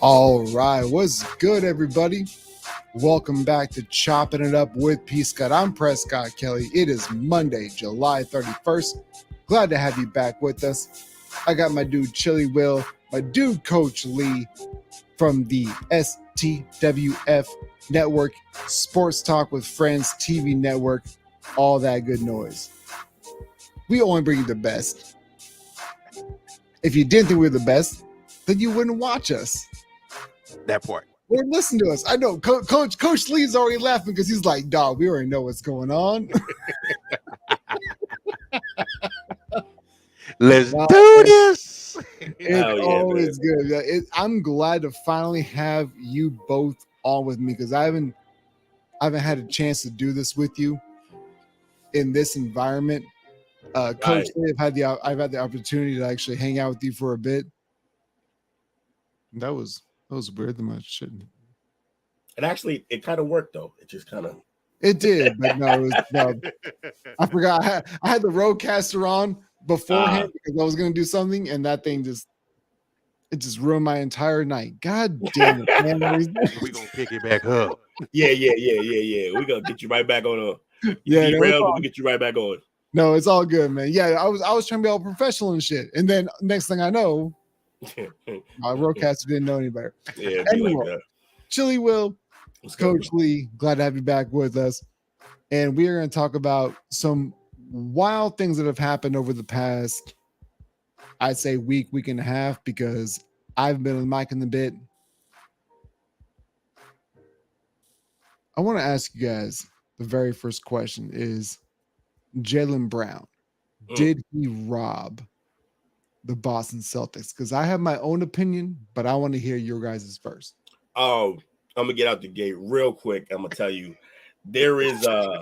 All right, what's good, everybody? Welcome back to Chopping It Up with P. Scott. I'm Prescott Kelly. It is Monday, July 31st. Glad to have you back with us. I got my dude Chili Will, my dude Coach Lee from the Stwf Network, Sports Talk with Friends TV Network, all that good noise. We only bring you the best. If you didn't think we were the best, then you wouldn't watch us. That part. Or listen to us. I know Coach Lee's already laughing because he's like, dog, we already know what's going on. Let's do this. It's always good. I'm glad to finally have you both on with me because I haven't had a chance to do this with you in this environment. Coach Lee, I've had the opportunity to actually hang out with you for a bit. That was weird. That shouldn't. And actually, it kind of worked though. It just kind of. It did, but no, I forgot. I had the roadcaster on beforehand because I was going to do something, and that thing just ruined my entire night. God damn it, man! We're gonna pick it back up. Yeah. We're gonna get you right back on. We'll get you right back on. No, it's all good, man. Yeah, I was trying to be all professional and shit, and then next thing I know, my roadcaster didn't know any better. Yeah, anyway, like that. Chili Will, Coach Lee, glad to have you back with us. And we are going to talk about some wild things that have happened over the past, I'd say week and a half, because I've been with Mike in the bit. I want to ask you guys, the very first question is, Jaylen Brown, did he rob the Boston Celtics? Because I have my own opinion, but I want to hear your guys' first. Oh, I'm gonna get out the gate real quick. I'm gonna tell you, there is He's a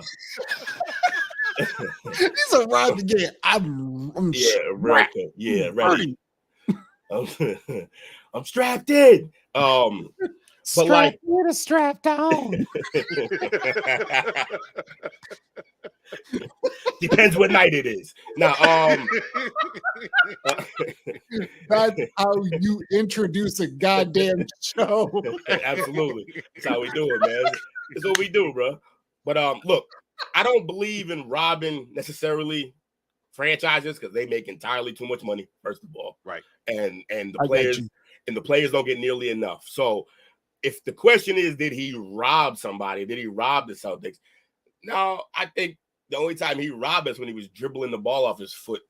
rob the gate. I'm real quick. Yeah, ready. I'm strapped in. But like, you're strapped on. Depends what night it is. Now, that's how you introduce a goddamn show. Absolutely, that's how we do it, man. That's what we do, bro. But look, I don't believe in robbing necessarily franchises because they make entirely too much money. First of all, right? And the players don't get nearly enough. So, if the question is, did he rob somebody? Did he rob the Celtics? No, I think the only time he robbed us when he was dribbling the ball off his foot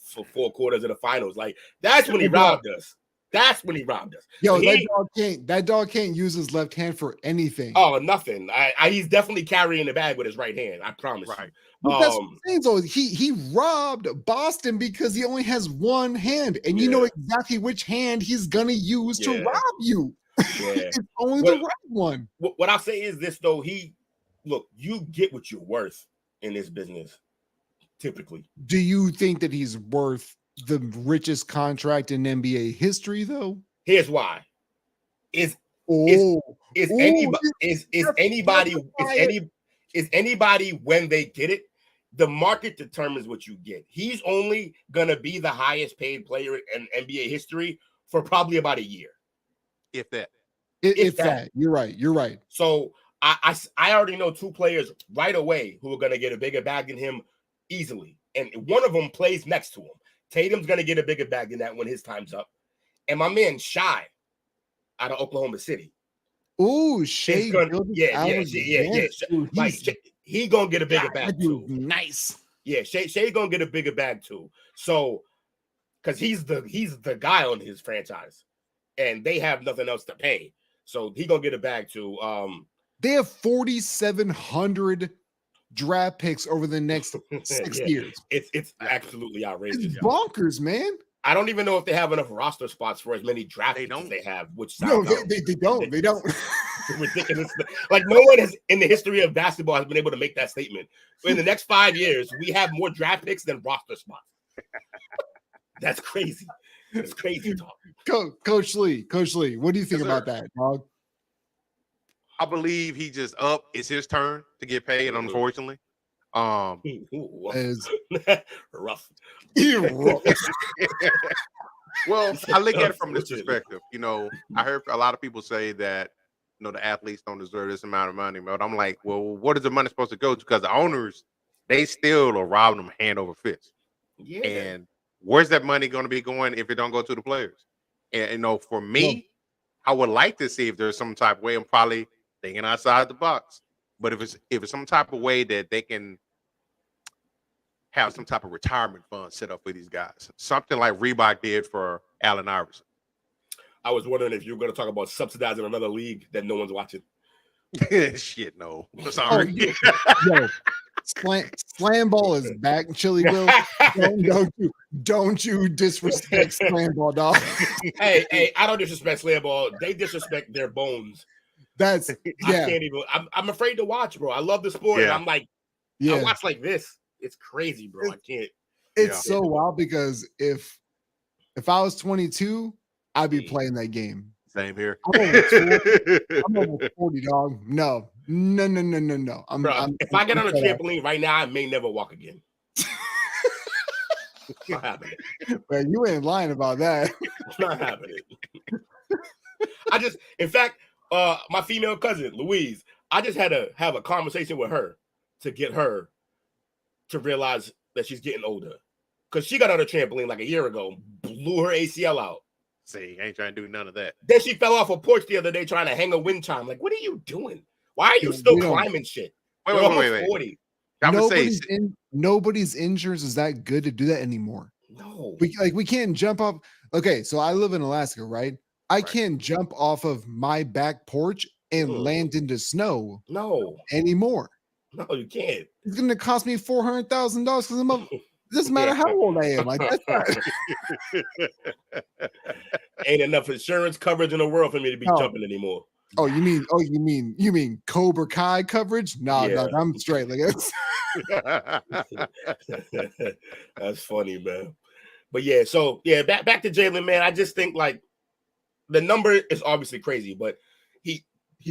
for 4 quarters of the finals. Like, that's when he robbed us. That's when he robbed us. Yo, that dog can't use his left hand for anything. Oh, nothing. He's definitely carrying the bag with his right hand. I promise. Right. You. That's what I'm saying. So he robbed Boston because he only has one hand, and you know exactly which hand he's gonna use to rob you. Yeah. It's only the right one. What I'll say is this though. You get what you're worth in this business, typically. Do you think that he's worth the richest contract in NBA history, though? Here's why. Is anybody when they get it, the market determines what you get. He's only gonna be the highest paid player in NBA history for probably about a year. If that. If that. You're right. So I already know 2 players right away who are going to get a bigger bag than him easily. And one of them plays next to him. Tatum's going to get a bigger bag than that when his time's up. And my man, Shy, out of Oklahoma City. Ooh, Shea. He going to get a bigger bag too. Nice. Yeah, Shea going to get a bigger bag too. So, because he's the guy on his franchise. And they have nothing else to pay. So, he going to get a bag too. They have 4,700 draft picks over the next 6 years. It's absolutely outrageous. It's bonkers, man. I don't even know if they have enough roster spots for as many draft picks as they have. Which sounds they don't. They don't. Ridiculous. Like no one has in the history of basketball has been able to make that statement. In the next 5 years, we have more draft picks than roster spots. That's crazy. It's crazy talk. Coach Lee, what do you think about that, dog? I believe he just up. It's his turn to get paid, unfortunately. Rough. Well, I look at it from this Unfortunately. perspective. You know, I heard a lot of people say that the athletes don't deserve this amount of money, but I'm like, well, what is the money supposed to go to? Because the owners, they still are robbing them hand over fist. Yeah. And where's that money going to be going if it don't go to the players? And for me, I would like to see if there's some type of way. I'm probably thinking outside the box, but if it's some type of way that they can have some type of retirement fund set up for these guys, something like Reebok did for Allen Iverson. I was wondering if you were going to talk about subsidizing another league that no one's watching. Shit, no. Sorry. Yo, slam ball is back, Chili Will. Don't you disrespect slam ball, dog. Hey, I don't disrespect slam ball. They disrespect their bones. That's I can't even. I'm afraid to watch, bro. I love the sport, and I'm like, I watch like this. It's crazy, bro. I can't. It's so wild because if I was 22, I'd be playing that game. Same here. I'm over 40, dog. No. If I get on a trampoline right now, I may never walk again. It's not happening. Man, you ain't lying about that. It's not happening. In fact, my female cousin, Louise, I just had to have a conversation with her to get her to realize that she's getting older. Because she got on a trampoline like a year ago, blew her ACL out. See, I ain't trying to do none of that. Then she fell off a porch the other day trying to hang a wind chime. Like, what are you doing? Why are you still climbing shit? Wait. 40. Nobody's insurance is that good to do that anymore. No. We can't jump off. Okay, so I live in Alaska, right? I can't jump off of my back porch and land into snow. No. Anymore. No, you can't. It's gonna cost me $400,000 because I'm a doesn't matter how old I am. Like that's not... Ain't enough insurance coverage in the world for me to be jumping anymore. You mean Cobra Kai coverage? No, I'm straight. Like that's funny, man. But back to Jalen, man. I just think like the number is obviously crazy, but he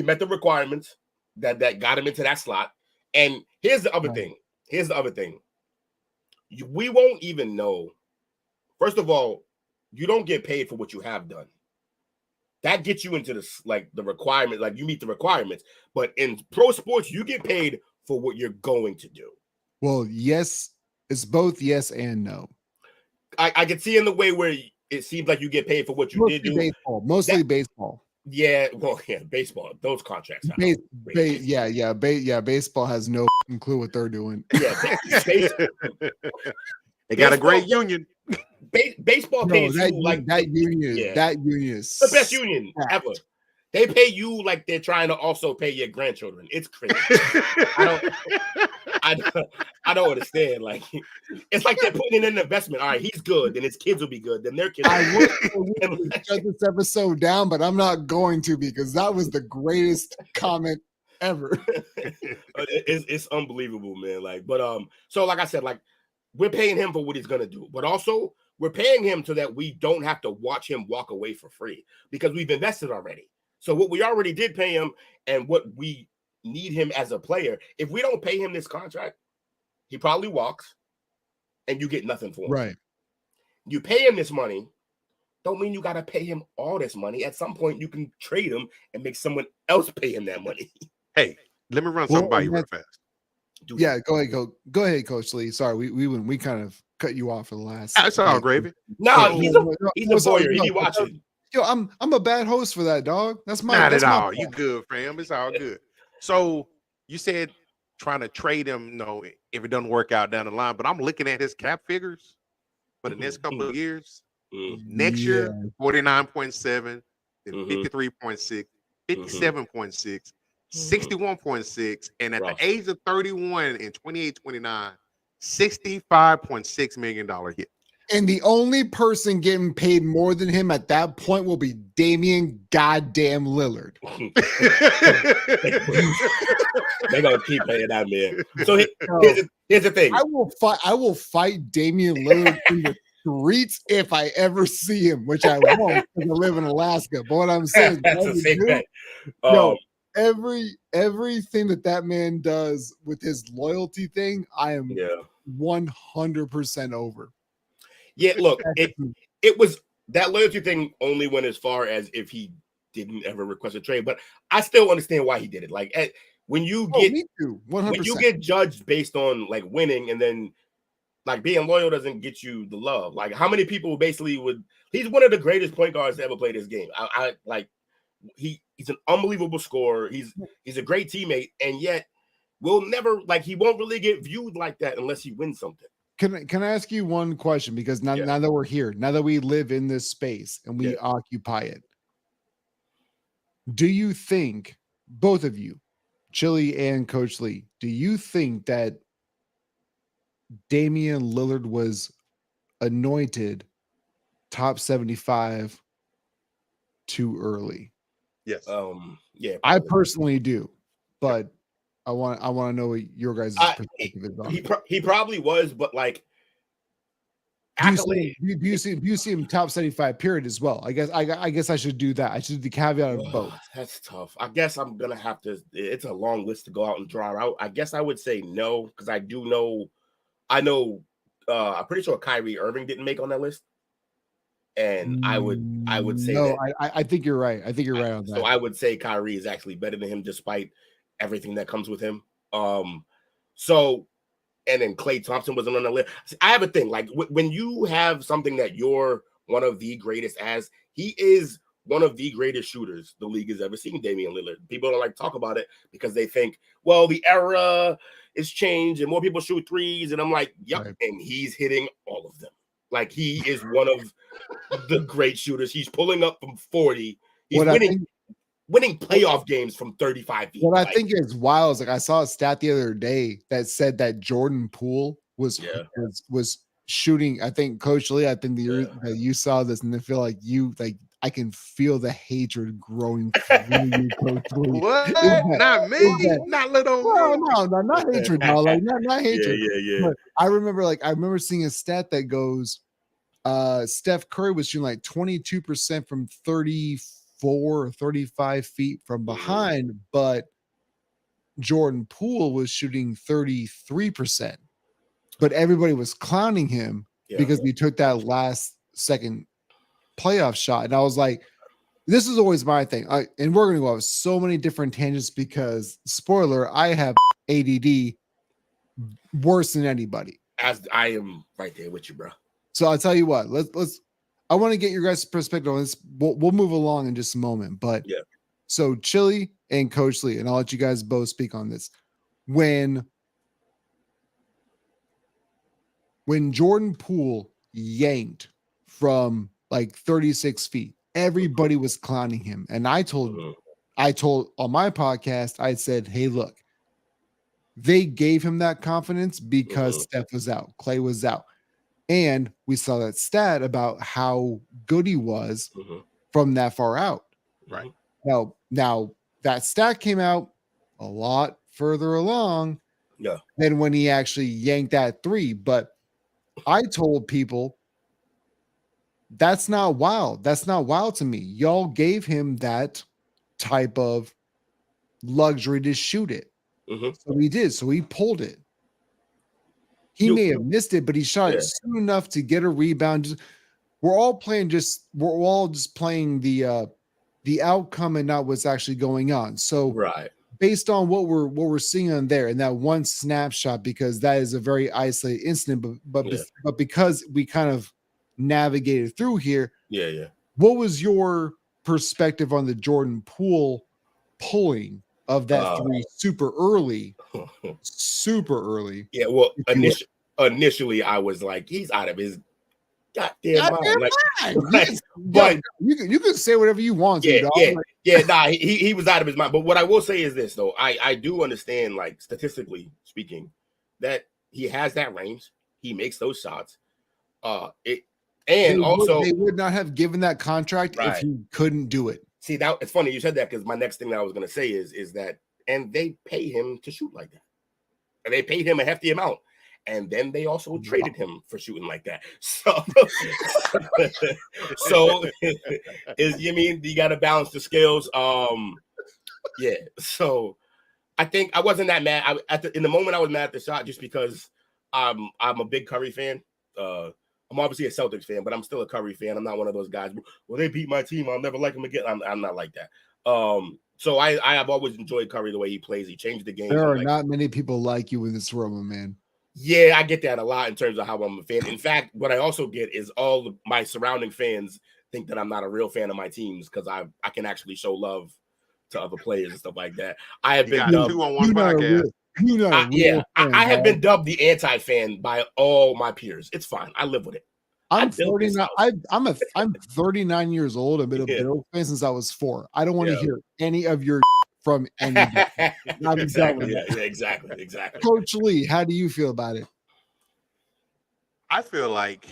met the requirements that got him into that slot. And here's the other thing. We won't even know. First of all, you don't get paid for what you have done. That gets you into the requirement, like you meet the requirements. But in pro sports, you get paid for what you're going to do. Well, yes, it's both yes and no. I can see in the way where it seems like you get paid for what you did do. Mostly baseball. Yeah, baseball. Those contracts. Baseball has no clue what they're doing. Yeah, they got a great union. Baseball pays you like that union. That union is the best union ever. They pay you like they're trying to also pay your grandchildren. It's crazy. I don't understand. Like it's like they're putting in an investment. All right, he's good, then his kids will be good, then their kids. I would shut this episode down, but I'm not going to because that was the greatest comment ever. It's unbelievable, man. Like, but so like I said, like we're paying him for what he's gonna do, but also we're paying him so that we don't have to watch him walk away for free because we've invested already. So what we already did pay him and what we need him as a player, if we don't pay him this contract, he probably walks and you get nothing for him. Right. You pay him this money, don't mean you got to pay him all this money. At some point, you can trade him and make someone else pay him that money. Hey, let me run something by you real fast. Go ahead, Coach Lee. Sorry, we kind of cut you off for the last. That's all gravy. No, he's a voyeur. He be watching. Yo, I'm a bad host for that, dog. That's my not at all. You good, fam? It's all good. So you said trying to trade him, if it doesn't work out down the line. But I'm looking at his cap figures for the next couple of years. Next year, 49.7, then 53.6, 57.6, 61.6, and at the age of 31 in 28-29, $65.6 million hit. And the only person getting paid more than him at that point will be Damian goddamn Lillard. They're gonna keep paying that man. So here's the thing. I will fight Damian Lillard in the streets if I ever see him, which I won't because I live in Alaska. But what I'm saying, that's a safe bet. Everything that man does with his loyalty thing, I am 100% over. Yeah, look, it was that loyalty thing only went as far as if he didn't ever request a trade. But I still understand why he did it. Like when you get me too, 100%. when you get judged based on like winning, and then like being loyal doesn't get you the love. Like how many people basically would? He's one of the greatest point guards to ever play this game. I like he's an unbelievable scorer. He's a great teammate, and yet we'll never like he won't really get viewed like that unless he wins something. Can I ask you one question? Because now that we're here, now that we live in this space and we occupy it, do you think, both of you, Chili and Coach Lee, do you think that Damian Lillard was anointed top 75 too early? Yes. Yeah. I personally do, but I want to know what your guys' perspective is on. He probably was, but like, do you see him top 75 period as well? I guess I should do that. I should do the caveat of both. That's tough. I guess I'm gonna have to. It's a long list to go out and draw out. I guess I would say no, because I know. I'm pretty sure Kyrie Irving didn't make on that list, and I would say no. I think you're right. I think you're right on that. So I would say Kyrie is actually better than him, despite everything that comes with him. And then Klay Thompson wasn't on the list. I have a thing, like when you have something that you're one of the greatest as, he is one of the greatest shooters the league has ever seen, Damian Lillard. People don't like to talk about it because they think, well, the era is changed and more people shoot threes. And I'm like, yep. Right. And he's hitting all of them. Like he is one of the great shooters. He's pulling up from 40. He's winning playoff games from 35 feet. What I think is wild is like I saw a stat the other day that said that Jordan Poole was shooting. I think Coach Lee, that you saw this and I feel like I can feel the hatred growing through you, Coach Lee. What? Not me. Not little. No, not hatred. No, like not hatred. Yeah. But I remember seeing a stat that goes, Steph Curry was shooting like 22% from 34 or 35 feet from behind, but Jordan Poole was shooting 33%. But everybody was clowning him because he took that last second playoff shot. And I was like, this is always my thing. And we're going to go off so many different tangents because, spoiler, I have ADD worse than anybody. As I am right there with you, bro. So I'll tell you what, I want to get your guys' perspective on this. We'll move along in just a moment. But so Chili and Coach Lee, and I'll let you guys both speak on this. When Jordan Poole yanked from like 36 feet, everybody was clowning him. And I told on my podcast, I said, hey, look, they gave him that confidence because Steph was out, Klay was out. And we saw that stat about how good he was from that far out. Right. Now that stat came out a lot further along than when he actually yanked that three. But I told people that's not wild. That's not wild to me. Y'all gave him that type of luxury to shoot it. So he did. So he pulled it. He may have missed it, but he shot it soon enough to get a rebound. We're all just playing the outcome and not what's actually going on. So based on what we're seeing on there and that one snapshot, because that is a very isolated incident, but because we kind of navigated through here. What was your perspective on the Jordan Poole pulling of that three super early? Yeah, well, initially I was like, he's out of his goddamn mind. But you can say whatever you want. He was out of his mind. But what I will say is this, though, I do understand, like statistically speaking, that he has that range. He makes those shots. They would not have given that contract if he couldn't do it. See, that it's funny you said that because my next thing that I was going to say is that, and they pay him to shoot like that, and they paid him a hefty amount, and then they also traded him for shooting like that. So, you mean you got to balance the scales? So I think I wasn't that mad. In the moment I was mad at the shot just because I'm a big Curry fan. I'm obviously a Celtics fan, but I'm still a Curry fan. I'm not one of those guys. Well, they beat my team, I'll never like them again. I'm not like that. So I have always enjoyed Curry the way he plays. He changed the game. There are not many people like you in this room, man. Yeah, I get that a lot in terms of how I'm a fan. In fact, what I also get is my surrounding fans think that I'm not a real fan of my teams because I can actually show love to other players and stuff like that. I have been dubbed 2 on 1 podcast. I have been dubbed the anti-fan by all my peers. It's fine. I live with it. I'm 39. I'm 39 years old. I've been a Bills fan since I was 4. I don't want to hear any of your from anybody. Exactly. Exactly. Coach Lee, how do you feel about it? I feel like,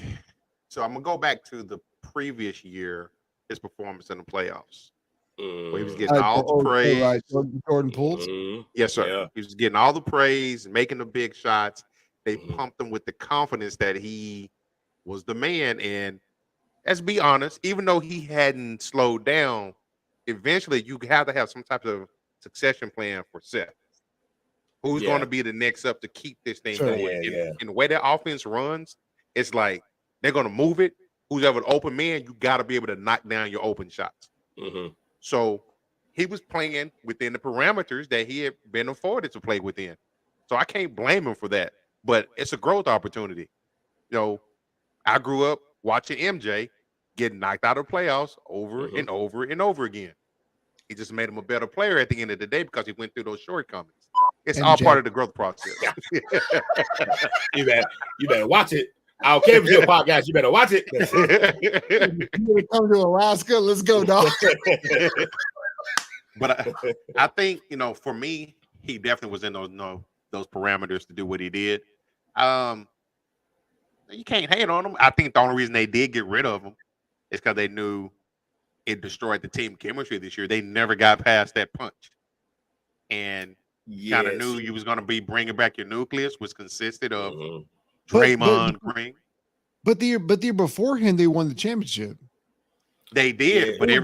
so I'm gonna go back to the previous year, his performance in the playoffs. Where he was getting all the praise. Right. Jordan Pools. Yes, sir. Yeah. He was getting all the praise, making the big shots. They pumped him with the confidence that he was the man. And let's be honest, even though he hadn't slowed down, eventually you have to have some type of succession plan for Seth. Who's going to be the next up to keep this thing going? And the way that offense runs, it's like they're going to move it. Who's ever the open man, you got to be able to knock down your open shots. So he was playing within the parameters that he had been afforded to play within. So I can't blame him for that. But it's a growth opportunity. You know, I grew up watching MJ get knocked out of playoffs over and over and over again. He just made him a better player at the end of the day because he went through those shortcomings. It's all part of the growth process. You better watch it. I don't care if it's your podcast. You better watch it. You come to Alaska. Let's go, dog. But I think, you know, for me, he definitely was in those parameters to do what he did. You can't hate on him. I think the only reason they did get rid of him is because they knew it destroyed the team chemistry this year. They never got past that punch. And kind of knew you was going to be bringing back your nucleus, which consisted of Draymond Green. But the year beforehand, they won the championship. They did, but it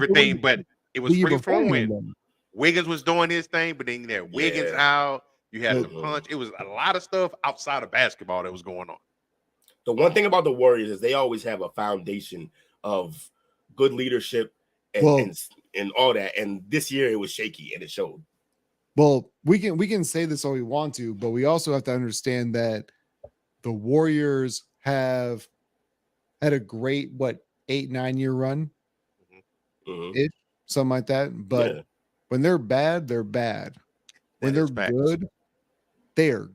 was free flowing. Wiggins was doing his thing, but then you had Wiggins out. You had the punch. It was a lot of stuff outside of basketball that was going on. The one thing about the Warriors is they always have a foundation of good leadership and all that. And this year it was shaky and it showed. Well, we can say this all we want to, but we also have to understand that the Warriors have had a great 8-9 year run, something like that. But when they're bad, they're bad. When they're good, they're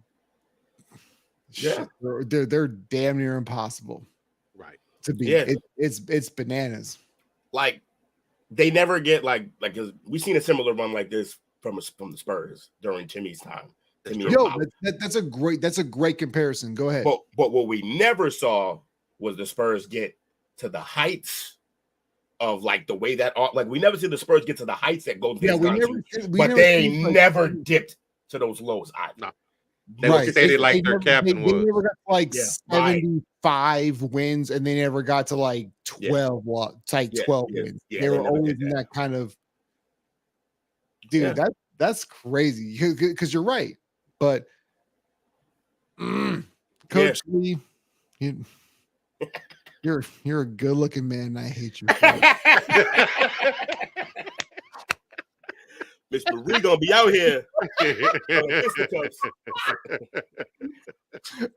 they're damn near impossible, right? To be it's bananas. Like they never get like we've seen a similar run like this from the Spurs during Timmy's time. That's a great comparison. Go ahead. But what we never saw was the Spurs get to the heights of like the way that like we never see the Spurs get to the heights that Golden State but they never dipped to those lows. No. They stated like their captain was. They never got to like 75 wins, and they never got to like 12 wins. They were always in that kind of dude. That's crazy because you're right. But Coach Lee, you're a good looking man, and I hate you. Mr. Ree gonna be out here.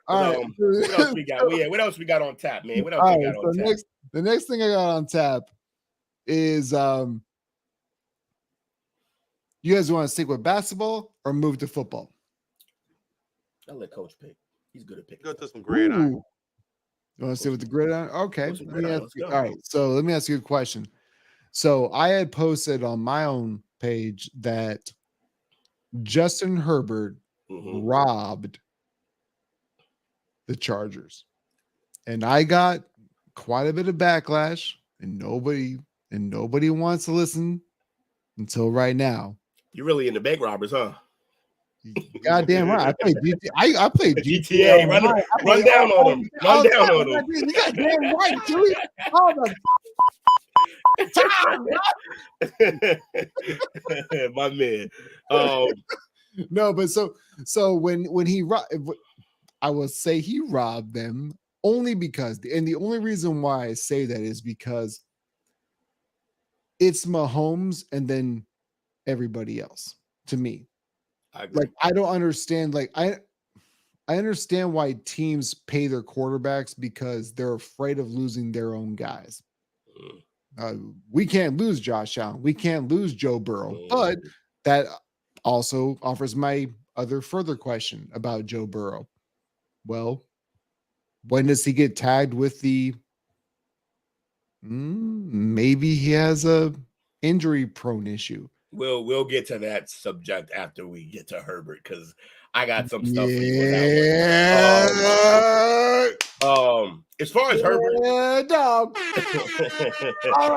All right. What else we got? What else we got on tap, man? What else we got on tap? The next thing I got on tap is you guys want to stick with basketball or move to football? I'll let Coach pick. He's good at picking. Go to some gridiron. You want to stay with the gridiron? Okay. All right. So let me ask you a question. So I had posted on my own page that Justin Herbert robbed the Chargers, and I got quite a bit of backlash, and nobody wants to listen until right now. You're really into bank robbers, huh? Goddamn right. I played GTA. Run down on them. Run down on them. You got damn right, dude. My man. No, but so when he I will say he robbed them. only because, and the only reason why I say that is because it's Mahomes and then everybody else to me. I agree. Like, I don't understand. Like, I understand why teams pay their quarterbacks because they're afraid of losing their own guys. We can't lose Josh Allen. We can't lose Joe Burrow. But that also offers my other further question about Joe Burrow. Well, when does he get tagged with the maybe he has a injury prone issue? We'll get to that subject after we get to Herbert because I got some stuff for you Yeah. on that one. As far as Herbert, dog.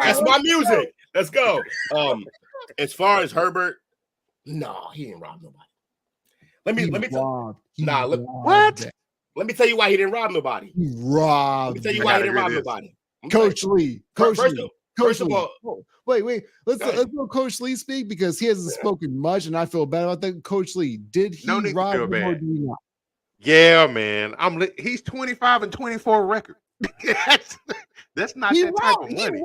That's my music. Let's go. As far as Herbert, no, he didn't rob nobody. Let me tell you why he didn't rob nobody. He robbed. Let me tell you why he didn't rob nobody. Coach Lee. First of all, wait. Let's go Coach Lee speak because he hasn't spoken much, and I feel bad about that. Coach Lee, did he rob him or did he not? Yeah, man. He's 25-24 record. that's not that type of money.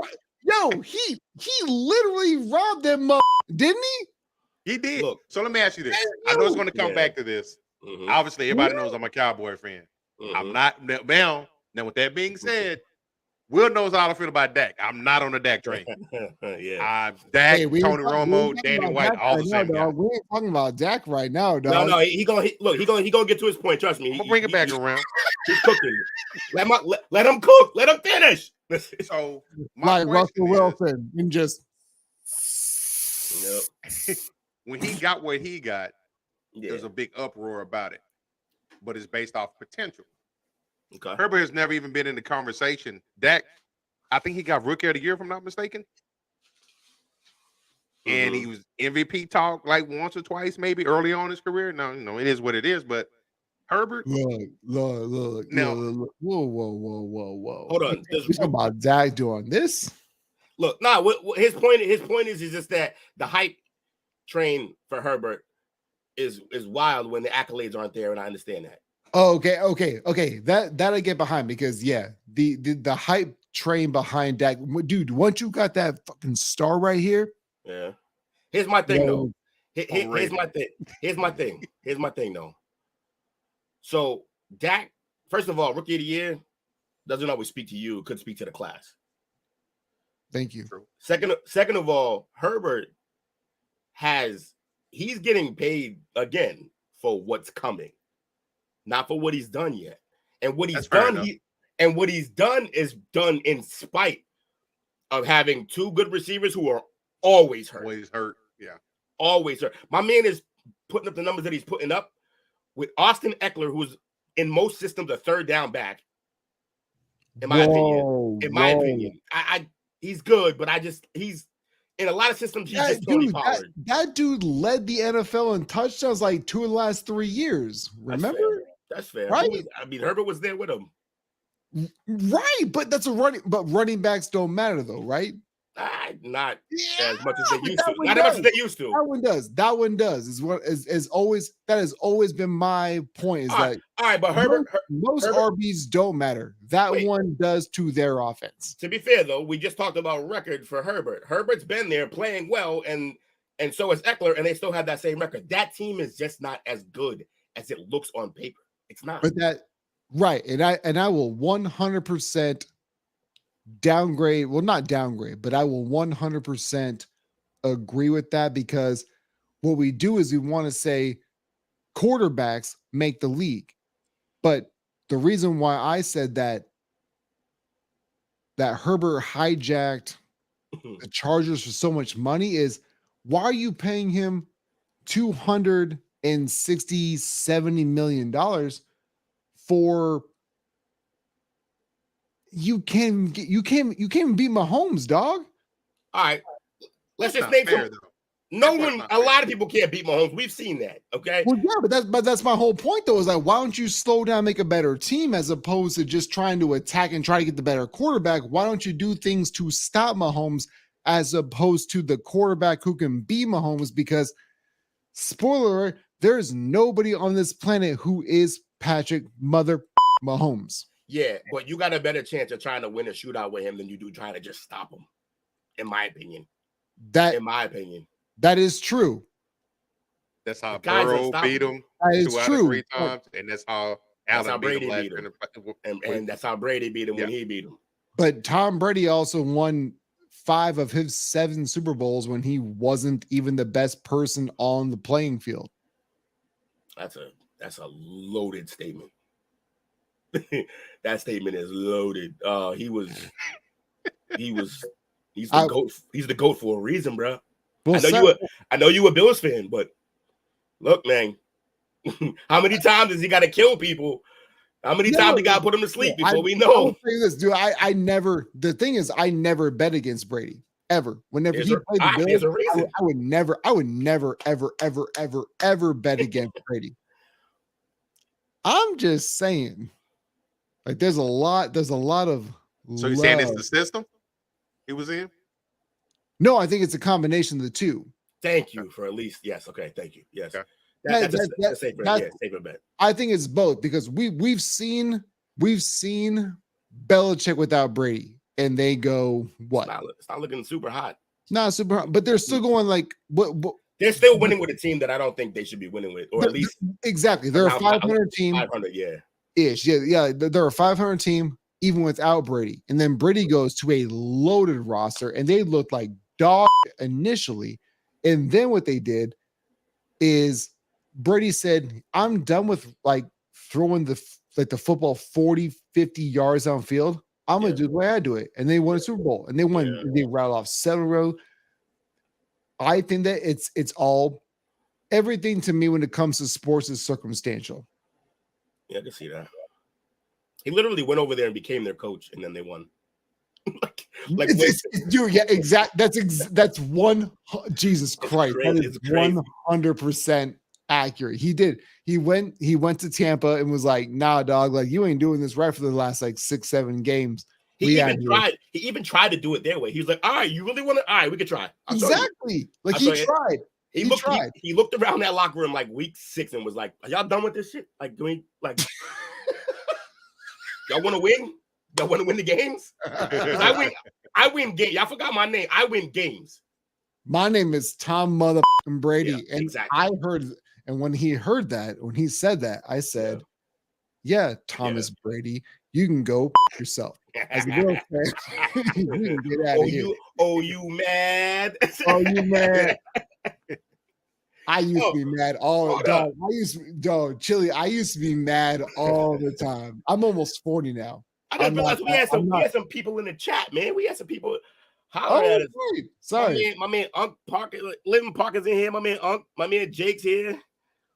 He literally robbed them, didn't he? He did. Look, so let me ask you this. I know it's going to come back to this. Obviously, everybody knows I'm a Cowboy fan. I'm not now. With that being said, Will knows how I feel about Dak. I'm not on the Dak train. Dak, Tony Romo, Danny White, all the same guy. We ain't talking about Dak right now, dog. No, he gonna get to his point. Trust me. I'm gonna bring it back around. He's cooking. Let him cook. Let him finish. So like Russell Wilson and just when he got what he got, there was a big uproar about it. But it's based off potential. Okay. Herbert has never even been in the conversation. Dak, I think he got Rookie of the Year, if I'm not mistaken. And he was MVP talk like once or twice, maybe early on in his career. No, it is what it is. But Herbert, look. Now, whoa. Hold on. You talking about Dak doing this? Look, his point is just that the hype train for Herbert is wild when the accolades aren't there, and I understand that. Oh, okay. That I get behind because the hype train behind Dak, dude. Once you got that fucking star right here, Here's my thing though. Here's my thing though. So Dak, first of all, Rookie of the Year doesn't always speak to you. It could speak to the class. Thank you. Second of all, Herbert he's getting paid again for what's coming. Not for what he's done yet. And what he's done is done in spite of having two good receivers who are always hurt. Always hurt. My man is putting up the numbers that he's putting up with Austin Eckler, who's in most systems a third down back. In my opinion. He's good, but he's in a lot of systems, he's just Tony Pollard. That dude led the NFL in touchdowns like 2 of the last 3 years. Remember? That's fair. Right? Herbert was there with him. Right, but running backs don't matter though, right? Not as much as they used to. Not as much as they used to. That one does. That has always been my point. Is that all right? But most RBs don't matter. That one does to their offense. To be fair, though, we just talked about record for Herbert. Herbert's been there playing well, and so is Eckler, and they still have that same record. That team is just not as good as it looks on paper. It's not. But right, and I will 100% downgrade. Well, not downgrade, but I will 100% agree with that because what we do is we want to say quarterbacks make the league. But the reason why I said that Herbert hijacked the Chargers for so much money is why are you paying him $260-70 million for you can't beat Mahomes, dog. All right, let's just name some. A lot of people can't beat Mahomes. We've seen that. Okay. Well, yeah, but that's my whole point though. Is like, why don't you slow down, make a better team as opposed to just trying to attack and try to get the better quarterback? Why don't you do things to stop Mahomes as opposed to the quarterback who can beat Mahomes? Because spoiler alert, there is nobody on this planet who is Patrick Mahomes. Yeah, but you got a better chance of trying to win a shootout with him than you do trying to just stop him. In my opinion. That is true. That's how The guy's Burrow beat unstoppable. him That is 2 out of true. 3 times, and that's how Allen beat him last Brady beat year. him. And that's how Brady beat him when he beat him. But Tom Brady also won 5 of his 7 Super Bowls when he wasn't even the best person on the playing field. That's a loaded statement. That statement is loaded. He's the GOAT. He's the GOAT for a reason, bro. Well, I know you a Bills fan, but look, man, how many times has he got to kill people? How many times he got to put him to sleep before we know? I will tell you this, dude. I never. The thing is, I never bet against Brady ever. Whenever he played the Bills, I would never, ever bet against Brady. I'm just saying, like, there's a lot of. So you're saying it's the system he was in? No, I think it's a combination of the two. Thank you for at least yes. Okay, thank you. Yes. Okay. That's a safer bet. I think it's both because we've seen Belichick without Brady, and they go what? It's not looking super hot. Not super hot, but they're still going like what? They're still winning with a team that I don't think they should be winning with, or at least exactly. They're a 500 team. 500, yeah. Ish, yeah. They're a 500 team even without Brady, and then Brady goes to a loaded roster, and they looked like dog initially, and then what they did is Brady said, I'm done with like throwing the football 40, 50 yards downfield. I'm going to do the way I do it. And they won a Super Bowl and they won. Yeah. They rattled off 7 row. I think that it's all everything to me when it comes to sports is circumstantial. Yeah, I can see that. He literally went over there and became their coach, and then they won. Dude, yeah, exact. That's one. Jesus Christ, that is 100% accurate. He did. He went to Tampa and was like, "Nah, dog, like you ain't doing this right for the last like 6-7 games." He even tried to do it their way. He was like, "All right, you really want to? All right, we could try." Exactly. Like he tried. He looked around that locker room like week 6 and was like, "Are y'all done with this shit? Like, doing like, y'all want to win? Y'all want to win the games? I win games. Y'all forgot my name. I win games. My name is Tom motherfucking Brady." Yeah, and exactly. I heard, and when he said that, I said, "Yeah, Thomas Brady, you can go yourself." As a Bills fan, you can get out of here. You mad? Oh, you mad? I used to be mad Chili. I used to be mad all the time. I'm almost 40 now. I didn't realize we had some people in the chat, man. We had some people hollering at us. Sorry. My man Unc Parker, Living Parker's in here. My man Jake's here.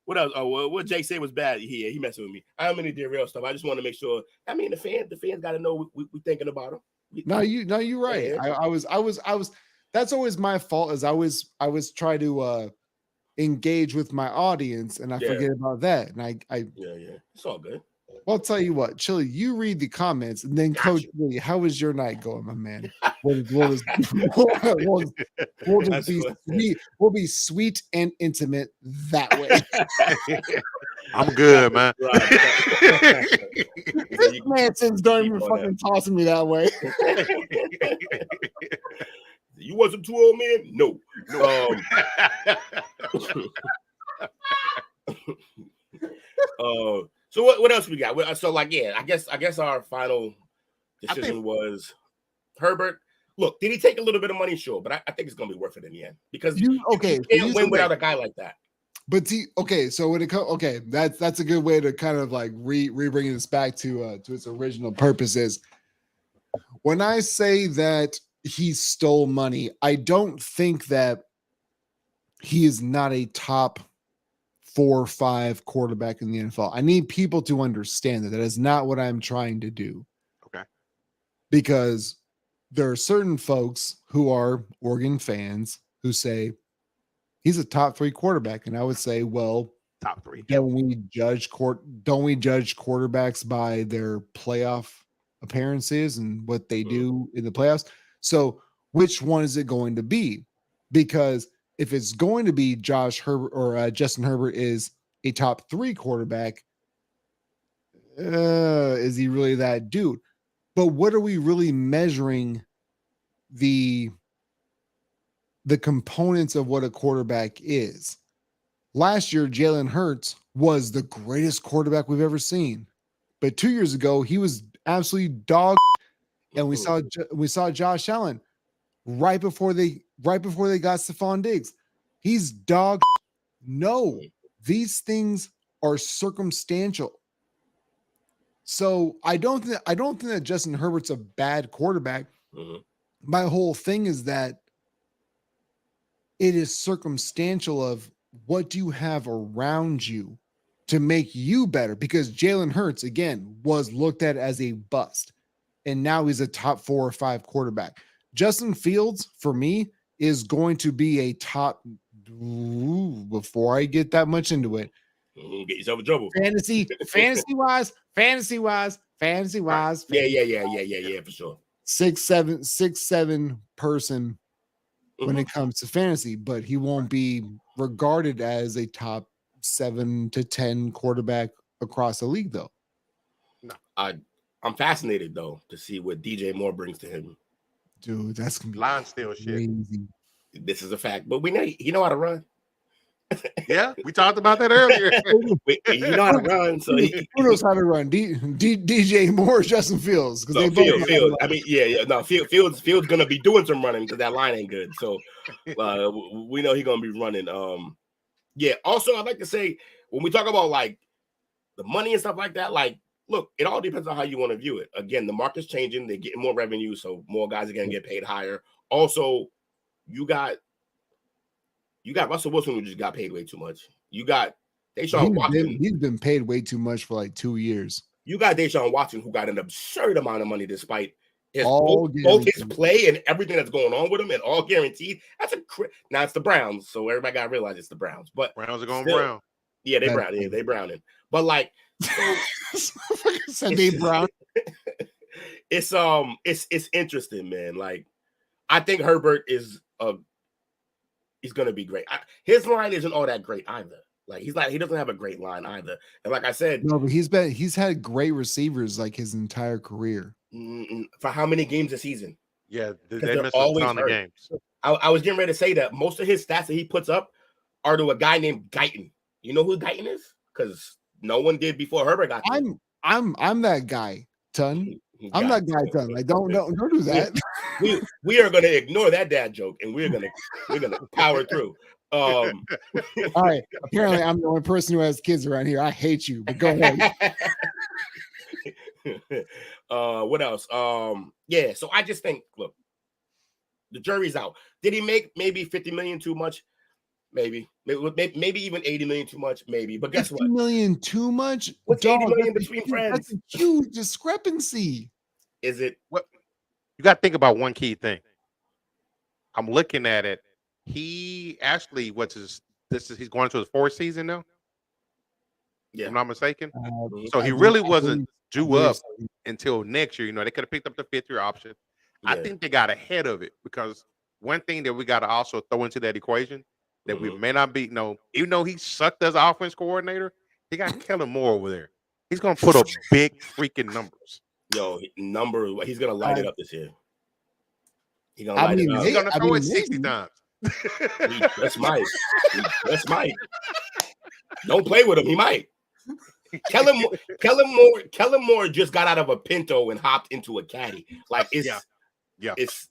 What else? Oh, what Jake said was bad. He messing with me. I'm in the derail stuff. I just want to make sure. I mean, the fans got to know we thinking about them. You're right. Yeah. I was. That's always my fault. Is I was trying to engage with my audience, and I forget about that. And I it's all good. Well, I'll tell you what, Chili, you read the comments, and then Coach Willie, how is your night going, my man? We'll be sweet and intimate that way. I'm good, man. This man since don't even fucking tossing me that way. You want some 2 old men? No. So what else we got? So I guess our final decision was Herbert. Look, did he take a little bit of money? Sure, but I think it's gonna be worth it in the end because you can't win without a guy like that. But so when it comes, that's a good way to kind of like re-bringing this back to its original purposes. When I say that he stole money, I don't think that he is not a top 4 or 5 quarterback in the NFL. I need people to understand that is not what I'm trying to do. Okay. Because there are certain folks who are Oregon fans who say he's a top 3 quarterback. And I would say, well, top 3. Don't we judge quarterbacks by their playoff appearances and what they do in the playoffs? So which one is it going to be? Because if it's going to be Josh Herbert or Justin Herbert is a top 3 quarterback, is he really that dude? But what are we really measuring the components of what a quarterback is? Last year, Jalen Hurts was the greatest quarterback we've ever seen. But 2 years ago, he was absolutely dog. And we saw Josh Allen right before they got Stephon Diggs. He's dog. No, these things are circumstantial. So I don't think that Justin Herbert's a bad quarterback. My whole thing is that it is circumstantial of what do you have around you to make you better, because Jalen Hurts, again, was looked at as a bust, and now he's a top 4 or 5 quarterback. Justin Fields, for me, is going to be a top, before I get that much into it, get yourself in trouble. Fantasy wise, Yeah, for sure. 6'7" person when it comes to fantasy, but he won't be regarded as a top 7 to 10 quarterback across the league, though. No, I'm fascinated though to see what DJ Moore brings to him. Dude, that's gonna be line still shit. This is a fact, but we know he know how to run. Yeah, we talked about that earlier. He know how to run, so who knows how to run? DJ Moore, Justin Fields, because Fields. I mean, no, Fields gonna be doing some running because that line ain't good. So we know he's gonna be running. Yeah. Also, I'd like to say when we talk about like the money and stuff like that, like, look, it all depends on how you want to view it. Again, the market's changing; they're getting more revenue, so more guys are gonna get paid higher. Also, you got Russell Wilson, who just got paid way too much. You got Deshaun Watson. He's been paid way too much for like 2 years. You got Deshaun Watson, who got an absurd amount of money despite his both his play and everything that's going on with him, and all guaranteed. Now it's the Browns, so everybody got to realize it's the Browns. But Browns are going brown. Yeah, they brown. Yeah, they browning. But like, Sunday brown. It's interesting, man. Like, I think Herbert is he's gonna be great. His line isn't all that great either. Like, he doesn't have a great line either. And like I said, no, but he's had great receivers like his entire career. For how many games a season? Yeah, they missed a ton of games. I was getting ready to say that most of his stats that he puts up are to a guy named Guyton. You know who Guyton is? Because no one did before Herbert got there. I'm that guy, Ton. I'm that guy, Ton. Like, don't do that. We are gonna ignore that dad joke, and we're gonna power through. All right. Apparently, I'm the only person who has kids around here. I hate you, but go ahead. What else? Yeah. So I just think, look, the jury's out. Did he make maybe 50 million too much? Maybe even 80 million too much. Maybe, but guess what? 50 million too much. What's 80 million between friends? That's a huge discrepancy. Is it? What you got to think about one key thing. I'm looking at it. He actually, he's going to his 4th season now. Yeah, if I'm not mistaken. So he really wasn't due up until next year. You know, they could have picked up the 5th year option. Yeah. I think they got ahead of it, because one thing that we got to also throw into that equation that we may not be, even though he sucked as offense coordinator, he got Kellen Moore over there. He's going to put up big freaking numbers. Yo, he's going to light it up this year. He's going to light it up. He's going to throw it 60 times. That's Mike. Don't play with him. He might. Kellen Moore just got out of a Pinto and hopped into a caddy. Like, it's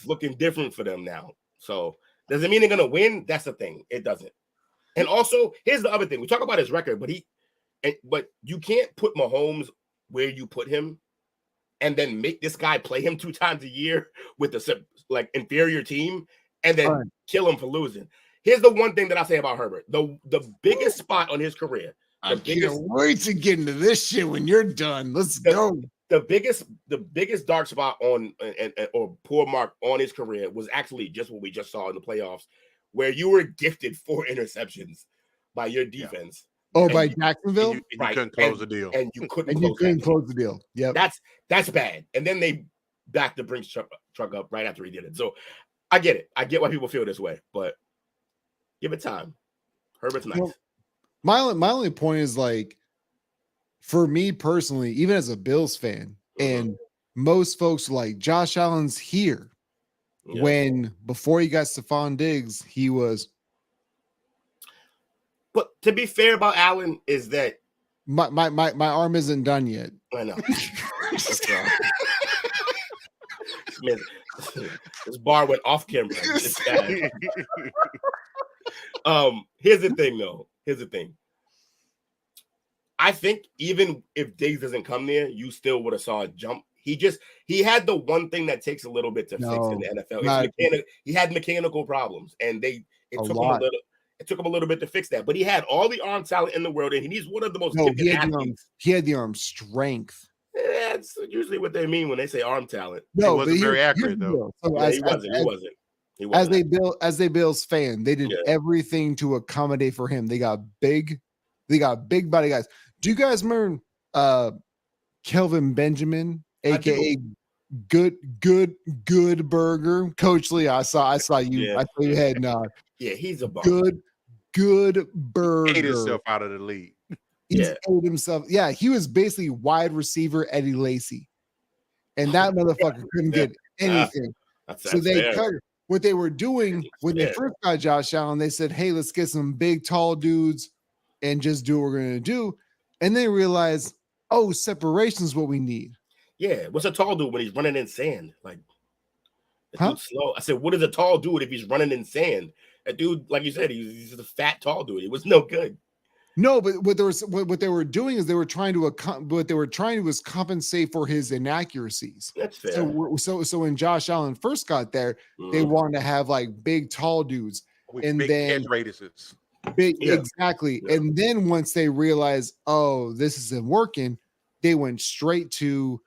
looking different for them now. So does it mean they're gonna win? That's the thing. It doesn't. And also, here's the other thing. We talk about his record, but you can't put Mahomes where you put him and then make this guy play him 2 times a year with the inferior team and then kill him for losing. Here's the one thing that I say about Herbert. The biggest spot on his career. I can't wait to get into this shit when you're done. Let's go. The biggest dark spot or poor mark on his career was actually just what we just saw in the playoffs, where you were gifted 4 interceptions by your defense. Yeah. Oh, by Jacksonville? You couldn't close the deal. And you couldn't close the deal. Yeah. That's bad. And then they backed the Brinks truck up right after he did it. So I get it. I get why people feel this way, but give it time. Herbert's nice. Well, my only point is, like, for me personally, even as a Bills fan, and most folks like Josh Allen's here. Yeah. When before he got Stephon Diggs, he was. But to be fair about Allen is that My arm isn't done yet. I know. Man, this bar went off camera. It's bad. Here's the thing, though. Here's the thing. I think even if Diggs doesn't come there, you still would have saw a jump. He had the one thing that takes a little bit to fix in the NFL. He had mechanical problems, and it took him a little bit to fix that. But he had all the arm talent in the world, and he's one of the most gifted athletes. He had the arm strength. That's usually what they mean when they say arm talent. No, he wasn't very accurate though. So he wasn't. As a Bills fan, they did everything to accommodate for him. They got big body guys. Do you guys remember Kelvin Benjamin, aka Good Burger? Coach Lee, I saw you. Yeah. I saw your head nod. Yeah, he's a bum. Good Burger. He ate himself out of the league. He's ate himself. Yeah, he was basically wide receiver Eddie Lacy, and that motherfucker couldn't get anything. So they cut what they were doing when they first got Josh Allen. They said, "Hey, let's get some big, tall dudes and just do what we're gonna do." And they realized, oh, separation is what we need. Yeah, what's a tall dude when he's running in sand? Like, dude's slow. I said, what is a tall dude if he's running in sand? A dude, like you said, he's just a fat, tall dude. It was no good. No, but what they were doing is they were trying to compensate for his inaccuracies. That's fair. So when Josh Allen first got there, they wanted to have like big, tall dudes, with and big then radiuses. Exactly. Yeah. And then once they realized, oh, this isn't working, they went straight to,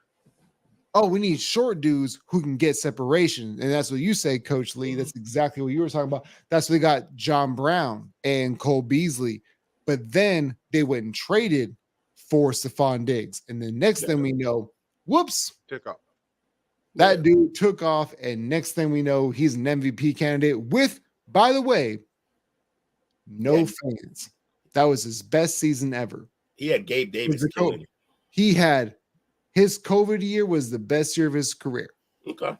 oh, we need short dudes who can get separation. And that's what you say, Coach Lee. That's exactly what you were talking about. That's what they got John Brown and Cole Beasley. But then they went and traded for Stephon Diggs. And the next thing we know, whoops, took off. That dude took off. And next thing we know, he's an MVP candidate with, by the way, no fans. That was his best season ever. He had Gabe Davis killing. He had his COVID year was the best year of his career. Okay.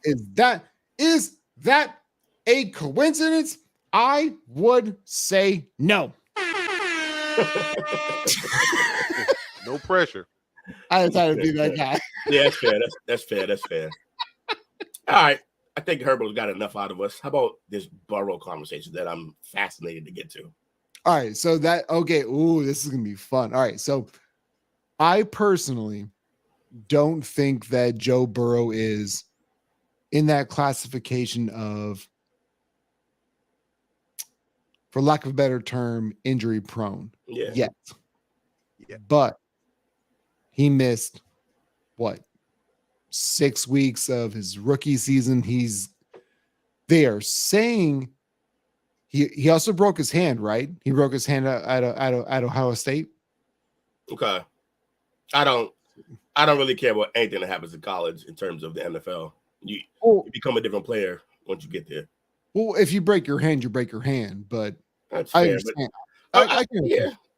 Is that a coincidence? I would say no. No pressure. I decided to be that guy. Yeah, that's fair. That's fair. All right. I think Herbert's got enough out of us. How about this Burrow conversation that I'm fascinated to get to? All right. So this is going to be fun. All right. So I personally don't think that Joe Burrow is in that classification of, for lack of a better term, injury prone yet. Yeah. But he missed 6 weeks of his rookie season. They are saying he also broke his hand, right? He broke his hand at Ohio State. Okay. I don't really care about anything that happens in college in terms of the NFL. You become a different player once you get there. Well, if you break your hand, you break your hand. But that's I fair, understand.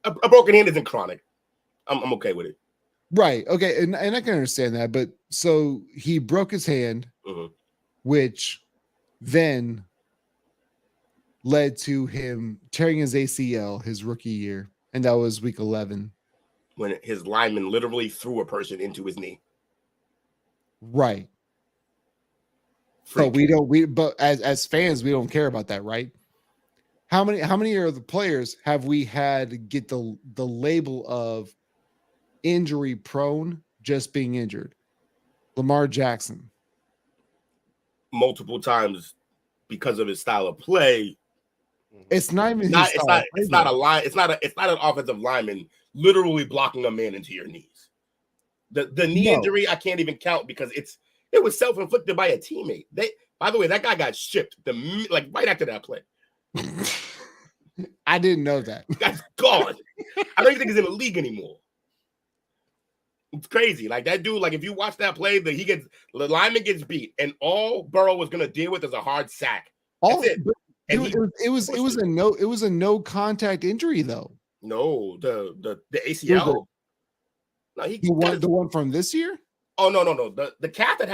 A broken hand isn't chronic. I'm okay with it. Right. Okay. And I can understand that. But so he broke his hand, which then led to him tearing his ACL his rookie year. And that was week 11. When his lineman literally threw a person into his knee. Right. Freak. But as fans, we don't care about that, right? How many of the players have we had get the label of injury prone just being injured? Lamar Jackson. Multiple times because of his style of play. It's not even it's not a line, it's not an offensive lineman literally blocking a man into your knees. The knee injury I can't even count because it was self-inflicted by a teammate. By the way, that guy got shipped right after that play. I didn't know that. That's gone. I don't even think he's in the league anymore. It's crazy. Like that dude, if you watch that play, the lineman gets beat, and all Burrow was gonna deal with is a hard sack. That's it. It was a no contact injury though. No, the ACL. No, the one from this year. Oh no. The calf that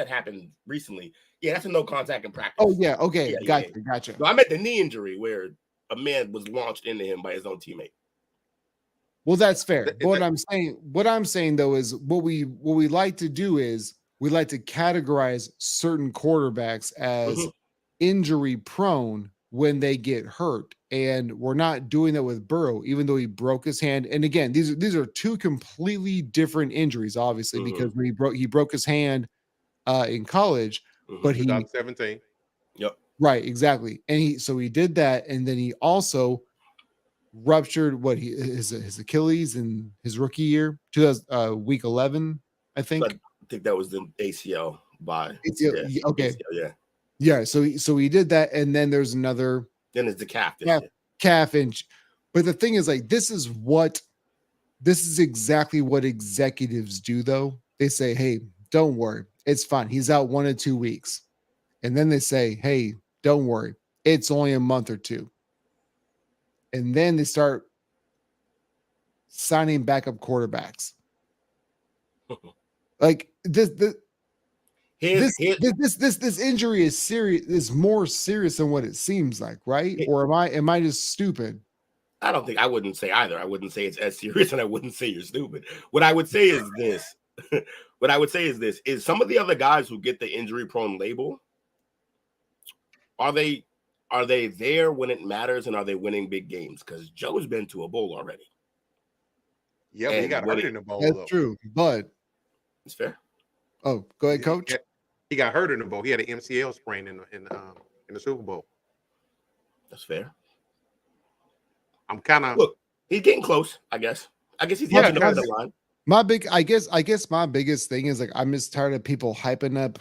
happened recently. Yeah, that's a no contact in practice. Oh yeah, okay, gotcha. No, I meant the knee injury where a man was launched into him by his own teammate. Well, that's fair. But what I'm saying though is what we like to do is we like to categorize certain quarterbacks as injury prone when they get hurt, and we're not doing that with Burrow, even though he broke his hand. And again, these are two completely different injuries, obviously, because when he broke his hand in college, but 2017. Yep. Right, exactly. And he did that, and then he also ruptured his Achilles in his rookie year, week 11, I think. I think that was the ACL by ACL, okay. ACL, yeah. So he did that, and then there's another. Then it's the calf. Calf inch. But the thing is, like, this is exactly what executives do, though. They say, "Hey, don't worry, it's fine. He's out 1 to 2 weeks," and then they say, "Hey, don't worry, it's only a month or two." And then they start signing backup quarterbacks. Like this injury is serious. Is more serious than what it seems like, right? Or am I just stupid? I wouldn't say either. I wouldn't say it's as serious, and I wouldn't say you're stupid. What I would say is this. Is some of the other guys who get the injury prone label, are they there when it matters, and are they winning big games? Because Joe's been to a bowl already. Yeah, but he got hurt in the bowl. That's true, but it's fair. Oh, go ahead, Coach. He got hurt in the bowl. He had an MCL sprain in the Super Bowl. That's fair. I'm kind of look. He's getting close. I guess he's getting the line. I guess my biggest thing is, like, I'm just tired of people hyping up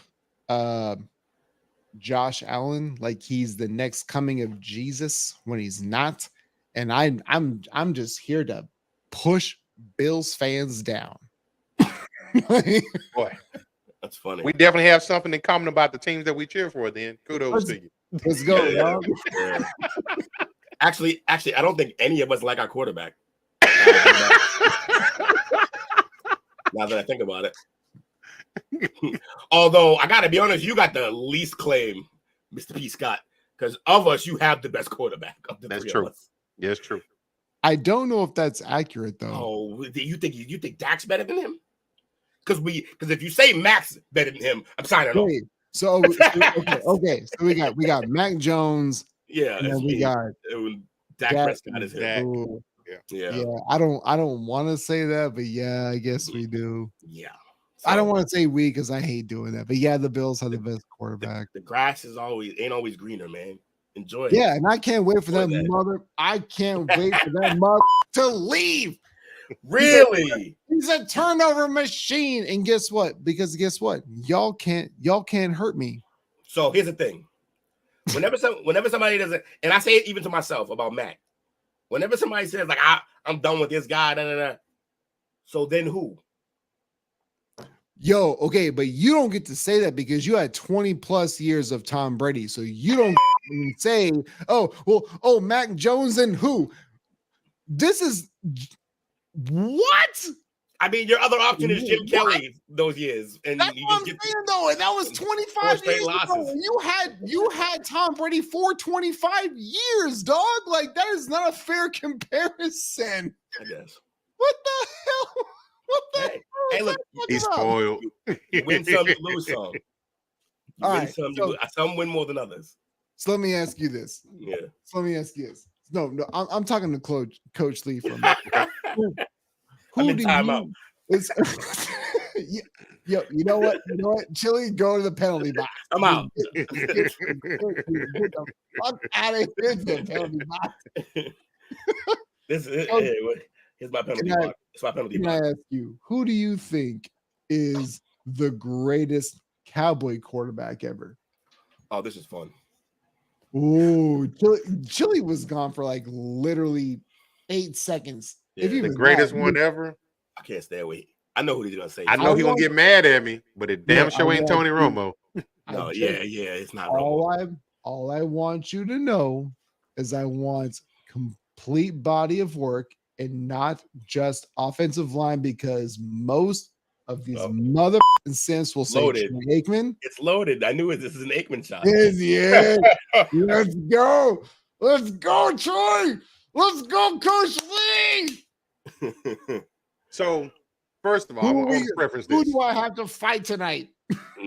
Josh Allen like he's the next coming of Jesus when he's not, and I'm just here to push Bills fans down. Boy, that's funny. We definitely have something in common about the teams that we cheer for. Then kudos to you. Let's go, dog. Yeah. Actually, I don't think any of us like our quarterback. Now that I think about it. Although I gotta be honest, you got the least claim, Mr. P. Scott, because of us, you have the best quarterback of the three of us. Yeah, it's true. I don't know if that's accurate though. Oh, you think Dak's better than him? Because if you say Mac's better than him, I'm signing off. So okay. So we got Mac Jones. Yeah, and we got Dak Prescott is him. Yeah. I don't want to say that, but yeah, I guess we do. Yeah. So, I don't want to say we because I hate doing that, but yeah, the Bills have the best quarterback. The grass ain't always greener, man. Enjoy it. Yeah, and I can't wait for that mother. I can't wait for that mother to leave. Really? He's a turnover machine. And guess what? Y'all can't hurt me. So here's the thing. Whenever somebody doesn't, and I say it even to myself about Mac. Whenever somebody says, like, I'm done with this guy, so then who? Yo, okay, but you don't get to say that because you had 20 plus years of Tom Brady. So you don't say, Mac Jones and who? This is what? I mean, your other option is Jim Kelly those years. And that's what I'm saying, though. And that was 25 years ago. You had Tom Brady for 25 years, dog. Like, that is not a fair comparison. I guess. What the hell? What the hell? Hey, look, he's spoiled. You win some, you lose some. Some win more than others. So let me ask you this. Yeah. No, I'm talking to Coach Lee from I'm in timeout. Yo, you know what? Chili, go to the penalty box. I'm out. Get the fuck out of here, the penalty box. Here's my penalty box. It's my penalty box. Can I ask you, who do you think is the greatest Cowboy quarterback ever? Oh, this is fun. Ooh, Chili was gone for like literally 8 seconds. Yeah, the greatest one ever. I can't stay away. I know who he's gonna say. I know he's gonna get mad at me, but it damn sure ain't Tony Romo. No, it's not Romo. All I want you to know is I want complete body of work and not just offensive line, because most of these motherfucking simps will say Loaded. Troy Aikman. It's loaded. I knew it. This is an Aikman shot. Yeah. Let's go. Let's go, Troy. Let's go, Coach Lee. So, first of all, I want to preference who this. do I have to fight tonight?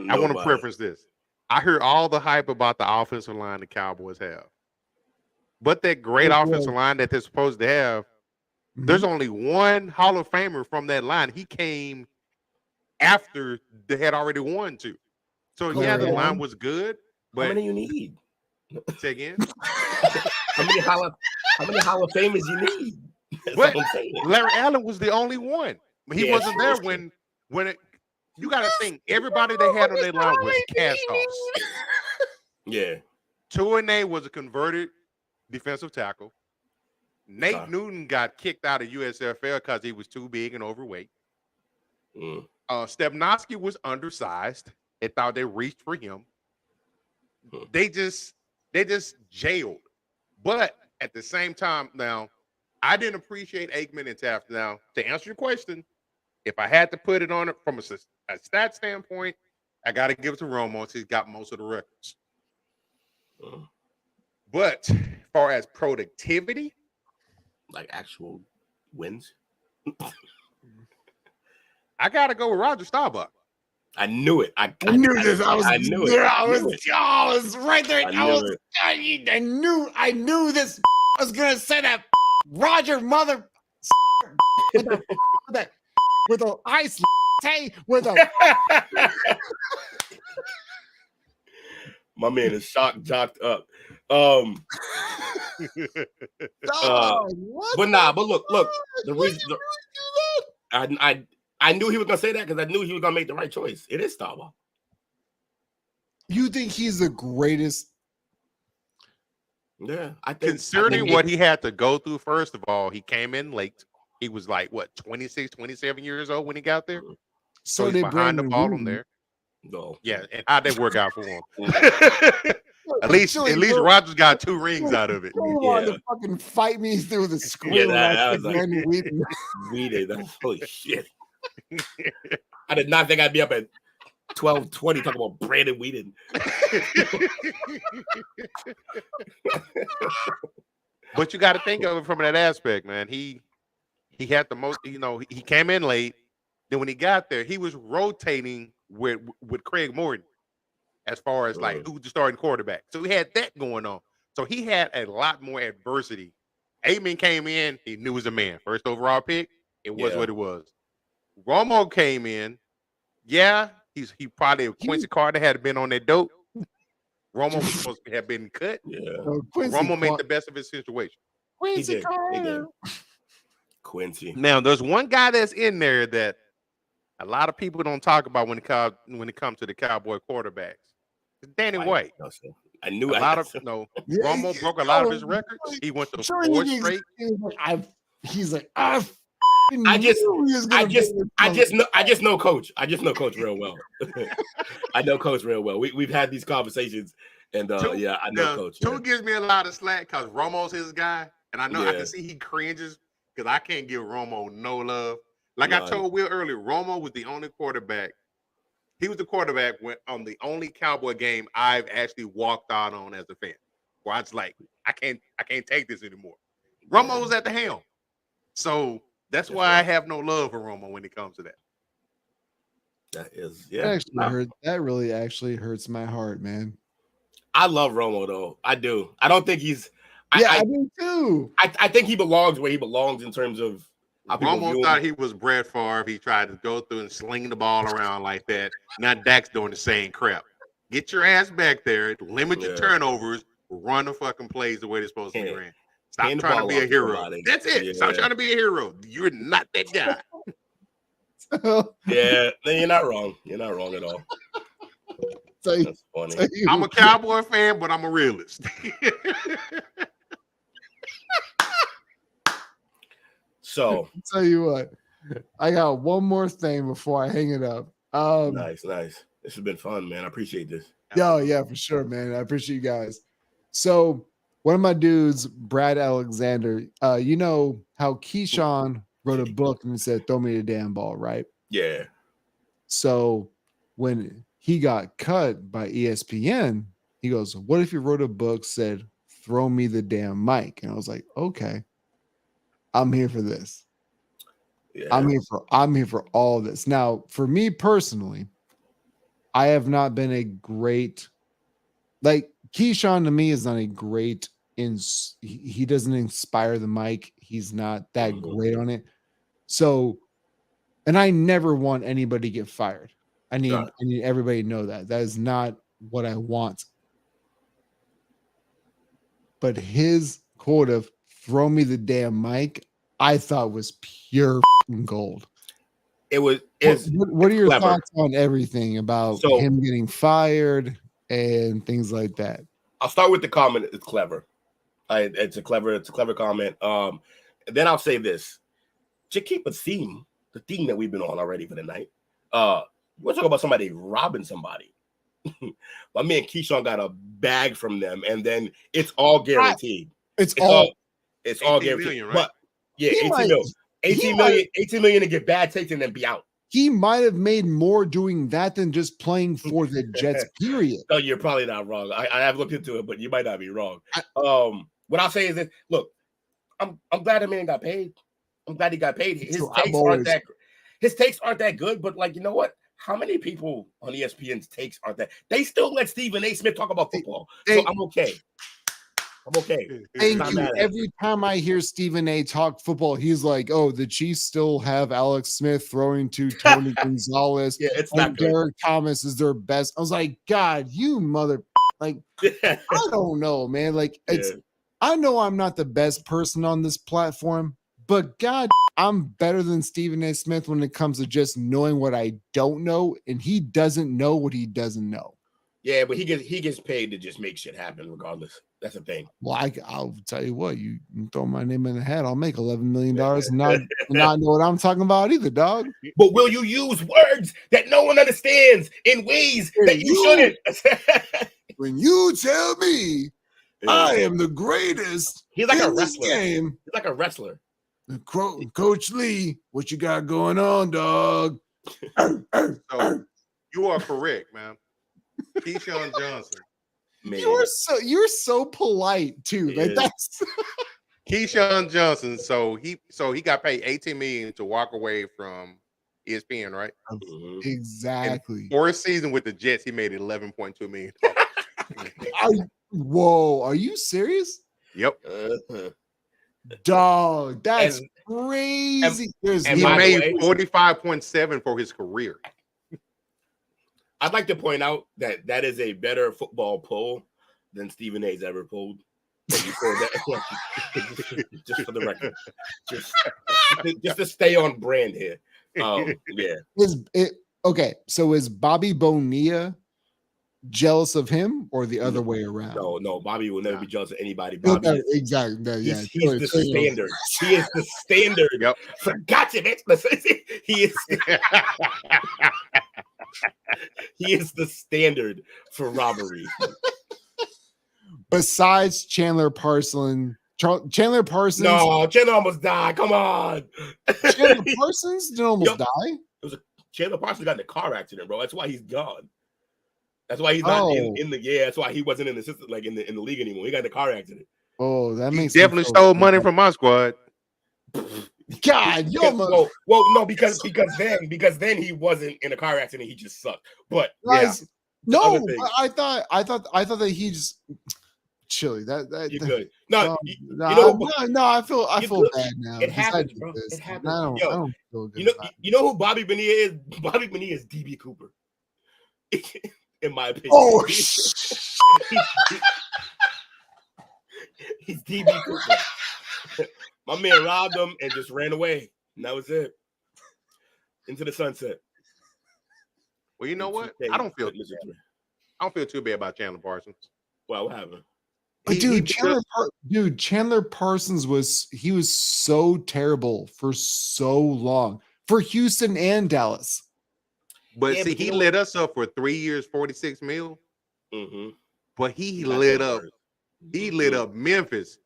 I want to preference this. I heard all the hype about the offensive line the Cowboys have. But that great offensive line that they're supposed to have, there's only one Hall of Famer from that line. He came after they had already won two. So, yeah, the line was good. But how many you need? Say again? How many Hall of Famers you need? But Larry Allen was the only one. He wasn't there when it. You got to think everybody they had on their line was cast-offs. Yeah. Tourné was a converted defensive tackle. Nate Newton got kicked out of USFL because he was too big and overweight. Stepnoski was undersized. They thought they reached for him. They just jailed. But at the same time, now, I didn't appreciate Aikman and Taft. Now, to answer your question, if I had to put it on it from a stat standpoint, I got to give it to Romo. He's got most of the records. But as far as productivity, like actual wins, I got to go with Roger Staubach. I knew it. I knew this. I knew it. I was right there. I knew this was gonna say that Roger mother with a ice with a. My man is jocked up. But look. The reason I knew he was gonna say that because I knew he was gonna make the right choice. It is Staubach. You think he's the greatest? Yeah, considering what he had to go through. First of all, he came in late. He was like, what, 26, 27 years old when he got there? So he's behind the ball on there. No. Yeah, and how'd that work out for him? At least Rodgers got 2 rings out of it. To fucking fight me through the screen. That was like Weeded. That's holy shit. I did not think I'd be up at 12:20 talking about Brandon Weeden. But you got to think of it from that aspect, man. He had the most, he came in late. Then when he got there, he was rotating with Craig Morton as far as like who's the starting quarterback. So he had that going on. So he had a lot more adversity. Aikman came in, he knew he was a man. First overall pick, it was what it was. Romo came in, he probably Quincy Carter had been on that dope. Romo was supposed to have been cut. Yeah, Romo made the best of his situation. Quincy Carter. Quincy. Now, there's one guy that's in there that a lot of people don't talk about when it comes to the Cowboy quarterbacks. It's Danny White. I knew Romo broke a lot of his records. He went to 4 straight. He's like, I just know Coach. I just know Coach real well. I know Coach real well. We've had these conversations, and I know Coach. Two gives me a lot of slack because Romo's his guy, and I know I can see he cringes because I can't give Romo no love. Like I told Will earlier, Romo was the only quarterback. He was the quarterback on the only Cowboy game I've actually walked out on as a fan. Where I was like, I can't take this anymore. Romo was at the helm, so that's why I have no love for Romo when it comes to that. That is, that really actually hurts my heart, man. I love Romo though. I do. I don't think he's. I do too. I think he belongs where he belongs in terms of. Romo thought he was Brett Favre. He tried to go through and sling the ball around like that. Now Dak's doing the same crap. Get your ass back there. Limit your turnovers. Run the fucking plays the way they're supposed to be ran. Stop trying to be a hero. That's it. Yeah. Stop trying to be a hero. You're not that guy. Yeah, you're not wrong. You're not wrong at all. That's funny. I'm a Cowboy fan, but I'm a realist. So, I'll tell you what, I got one more thing before I hang it up. Nice. This has been fun, man. I appreciate this. Yeah, for sure, man. I appreciate you guys. So one of my dudes, Brad Alexander, you know how Keyshawn wrote a book and it said, throw me the damn ball, right? Yeah. So when he got cut by ESPN, he goes, what if you wrote a book said, throw me the damn mic? And I was like, okay, I'm here for this. Yeah. I'm here for all this. Now, for me personally, I have not been a great, like Keyshawn to me is not a great he doesn't inspire the mic. He's not that great on it. So, and I never want anybody to get fired. I need everybody to know that. That is not what I want. But his quote of throw me the damn mic, I thought was pure gold. What are your clever. thoughts on everything about him getting fired and things like that? I'll start with the comment. It's clever. It's a clever comment. Then I'll say this to keep the theme that we've been on already for the night. We're talking about somebody robbing somebody. My man Keyshawn got a bag from them, and then it's all guaranteed. It's all guaranteed. Million, right? But yeah, 18 million to get bad takes and then be out. He might have made more doing that than just playing for the Jets, period. No, you're probably not wrong. I have looked into it, but you might not be wrong. What I'll say is this: look, I'm glad the man got paid. I'm glad he got paid. His takes aren't that good, but like, you know what? How many people on ESPN's takes aren't that? They still let Stephen A. Smith talk about football. So I'm okay. Thank you. Every time I hear Stephen A. talk football, he's like, "Oh, the Chiefs still have Alex Smith throwing to Tony Gonzalez. Yeah, it's not good. Derek Thomas is their best." I was like, "God, you mother!" Like, I don't know, man. Like, I know I'm not the best person on this platform, but God, I'm better than Stephen A. Smith when it comes to just knowing what I don't know, and he doesn't know what he doesn't know. Yeah, but he gets paid to just make shit happen regardless. That's the thing. Well, I'll tell you what, you throw my name in the hat, I'll make $11 million and not know what I'm talking about either, dog. But will you use words that no one understands in ways that you shouldn't? When you tell me I am the greatest, he's like a wrestler. He's like a wrestler. Coach Lee, what you got going on, dog? So you are correct, man. Keyshawn Johnson. Man. You're so polite too. Like that's Keyshawn Johnson. So he got paid $18 million to walk away from ESPN, right? Exactly. For a season with the Jets, he made $11.2 million. Whoa, are you serious? Yep. Dog, that's crazy. He made 45.7 for his career. I'd like to point out that is a better football poll than Stephen A's ever pulled. Just for the record, just to stay on brand here. Yeah. Okay? So is Bobby Bonilla jealous of him or the other way around? No. Bobby will never be jealous of anybody. Bobby exactly. He's the standard. He is the standard. Yep. Gotcha, bitch. He is. He is the standard for robbery. Besides Chandler Parsons. Chandler Parsons. No, Chandler almost died. Come on. Chandler Parsons didn't almost die. Chandler Parsons got in a car accident, bro. That's why he's gone. That's why he's not in the. Yeah, that's why he wasn't in the system, like in the league anymore. He got in a car accident. Oh, that makes definitely stole money from my squad. God, no, because then he wasn't in a car accident. He just sucked. But guys, no, I thought that he just chilly. That you're good. No, I feel bad now. It happens, bro. It happens. I don't feel good. You know who Bobby Bonilla is? Bobby Bonilla is DB Cooper. In my opinion. Oh, he's DB Cooper. My man robbed him and just ran away. And that was it. Into the sunset. Well, you know what? I don't feel too bad about Chandler Parsons. Well, what happened? Chandler Parsons was so terrible for so long for Houston and Dallas. But he lit us up for 3 years, $46 million. Mm-hmm. But he lit up He lit up Memphis.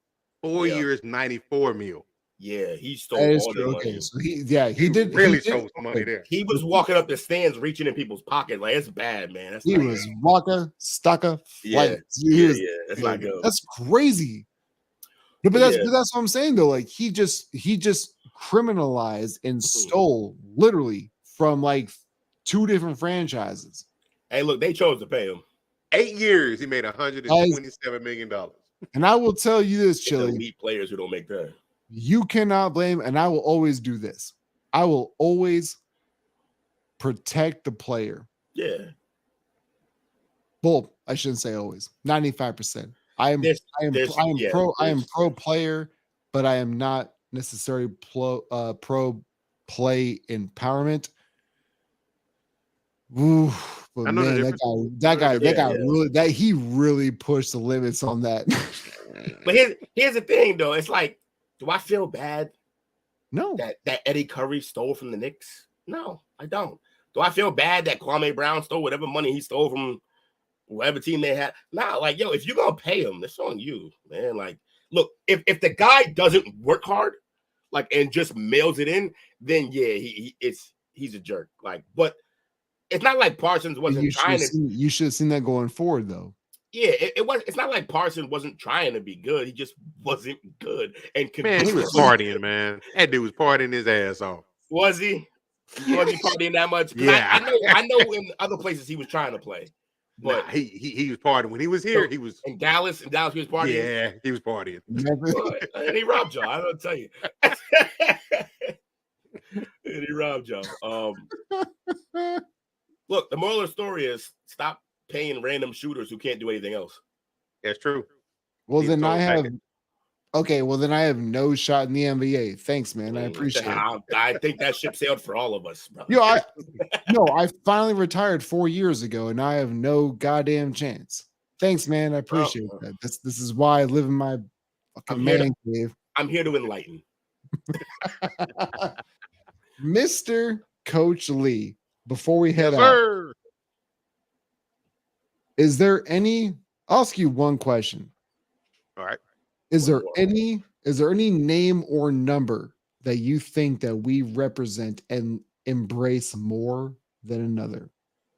4 years, 94 mil. Yeah, he stole all the money. Okay, so he did really stole some money there. He was walking up the stands, reaching in people's pockets. Like, it's bad, man. That's he was walker, stucker, yeah, that's not good. That's crazy. No, but that's what I'm saying though. Like he just criminalized and stole literally from like 2 different franchises. Hey, look, they chose to pay him. 8 years, he made $127 million. And I will tell you this, Chili. Elite players who don't make that. You cannot blame, and I will always do this. I will always protect the player. Yeah. Well, I shouldn't say always. 95%. I am pro player, but I am not necessarily pro play empowerment. Ooh, but man, that guy he really pushed the limits on that. But here's the thing, though. It's like, do I feel bad? No. That Eddie Curry stole from the Knicks? No, I don't. Do I feel bad that Kwame Brown stole whatever money he stole from whatever team they had? Nah, like, yo, if you're gonna pay him, that's on you, man. Like, look, if the guy doesn't work hard, like, and just mails it in, then yeah, he's a jerk. Like, but it's not like Parsons wasn't trying to. You should have seen that going forward, though. Yeah, it was. It's not like Parsons wasn't trying to be good. He just wasn't good. And man, he was partying, man. That dude was partying his ass off. Was he? Was he partying that much? Yeah, I know. In other places he was trying to play, but he was partying when he was here. He was in Dallas. In Dallas, he was partying. Yeah, he was partying. And he robbed y'all. I don't tell you. And he robbed y'all. Look, the moral of the story is stop paying random shooters who can't do anything else. That's true. Well, then I have no shot in the NBA. Thanks, man. I appreciate it. I think that ship sailed for all of us, brother. I finally retired 4 years ago, and I have no goddamn chance. Thanks, man. I appreciate that. This is why I live in my fucking man cave. I'm here to enlighten. Mr. Coach Lee, before we head out, is there any? I'll ask you one question. All right. Is there any name or number that you think that we represent and embrace more than another?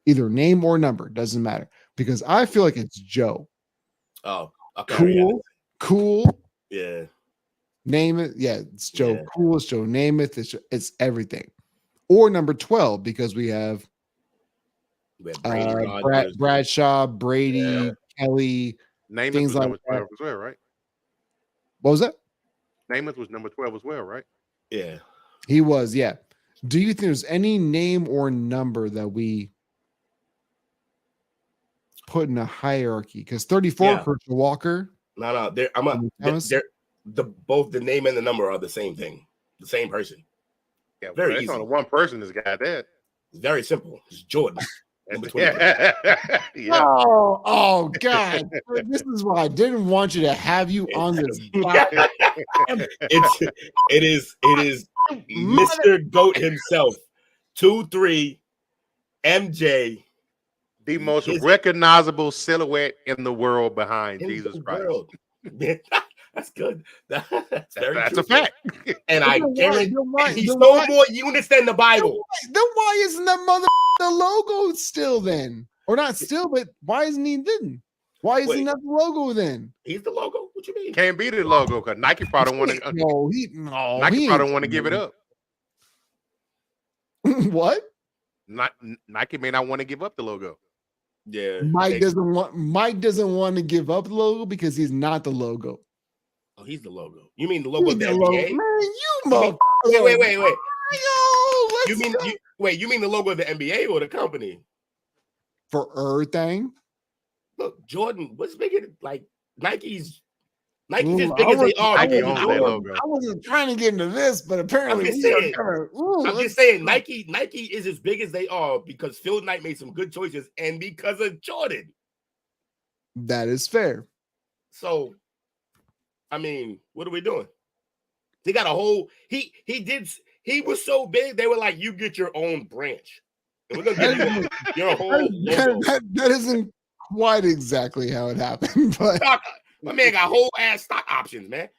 Either name or number, doesn't matter. Because I feel like it's Joe. Oh, okay. Cool. Yeah. Name it. Yeah, it's Joe. Yeah. Cool. It's Joe. Name it. It's everything. Or number 12, because we have Bradshaw, Brady, Kelly. Namath things was like number 12 as well, right? What was that? Namath was number 12 as well, right? Yeah. He was, yeah. Do you think there's any name or number that we put in a hierarchy? Because 34, Herschel Walker. No. Both the name and the number are the same thing. The same person. Yeah, very easy. Only one person has got that. It's very simple. It's Jordan. Yeah. Oh God! This is why I didn't want you to have you on this. It is Mr. Goat himself. 2-3 MJ. The most recognizable silhouette in the world behind Jesus Christ. That's good. That's a fact. And I guarantee he stole more units than the Bible. Then why isn't that the logo still then? Or not still, but why isn't he then? Why isn't that the logo then? He's the logo. What you mean? Can't be the logo because Nike probably want to. Nike probably want to give it up. What? Nike may not want to give up the logo. Yeah. Mike doesn't want to give up the logo because he's not the logo. Oh, he's the logo. You mean the logo of the NBA? Man, you motherfucker. Wait. Yo, you mean the logo of the NBA or the company? For everything. Look, Jordan, what's bigger? Like Nike's as big as they are. I wasn't trying to get into this, but apparently I'm just saying Nike is as big as they are because Phil Knight made some good choices and because of Jordan. That is fair. So, I mean, what are we doing? They got a whole he was so big, they were like, you get your own branch. And we're gonna give you your whole that isn't quite exactly how it happened, but My man got whole ass stock options, man.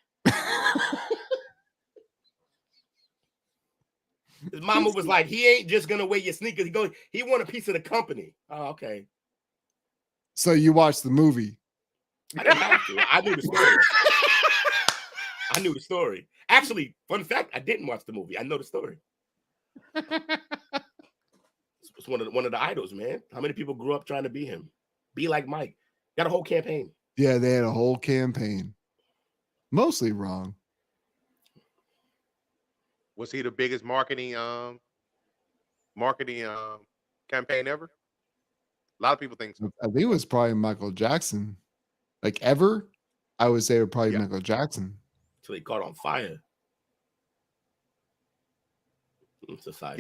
His mama was like, he ain't just gonna wear your sneakers. He want a piece of the company. Oh, okay. So you watched the movie? I didn't have to. I knew the story. I knew the story. Actually, fun fact, I didn't watch the movie. I know the story. It's one of the idols, man. How many people grew up trying to be him? Be like Mike. Got a whole campaign. Yeah, they had a whole campaign. Mostly wrong. Was he the biggest marketing campaign ever? A lot of people think so. I think it was probably Michael Jackson. Like ever, I would say it would probably Michael Jackson. Until he caught on fire. It's a side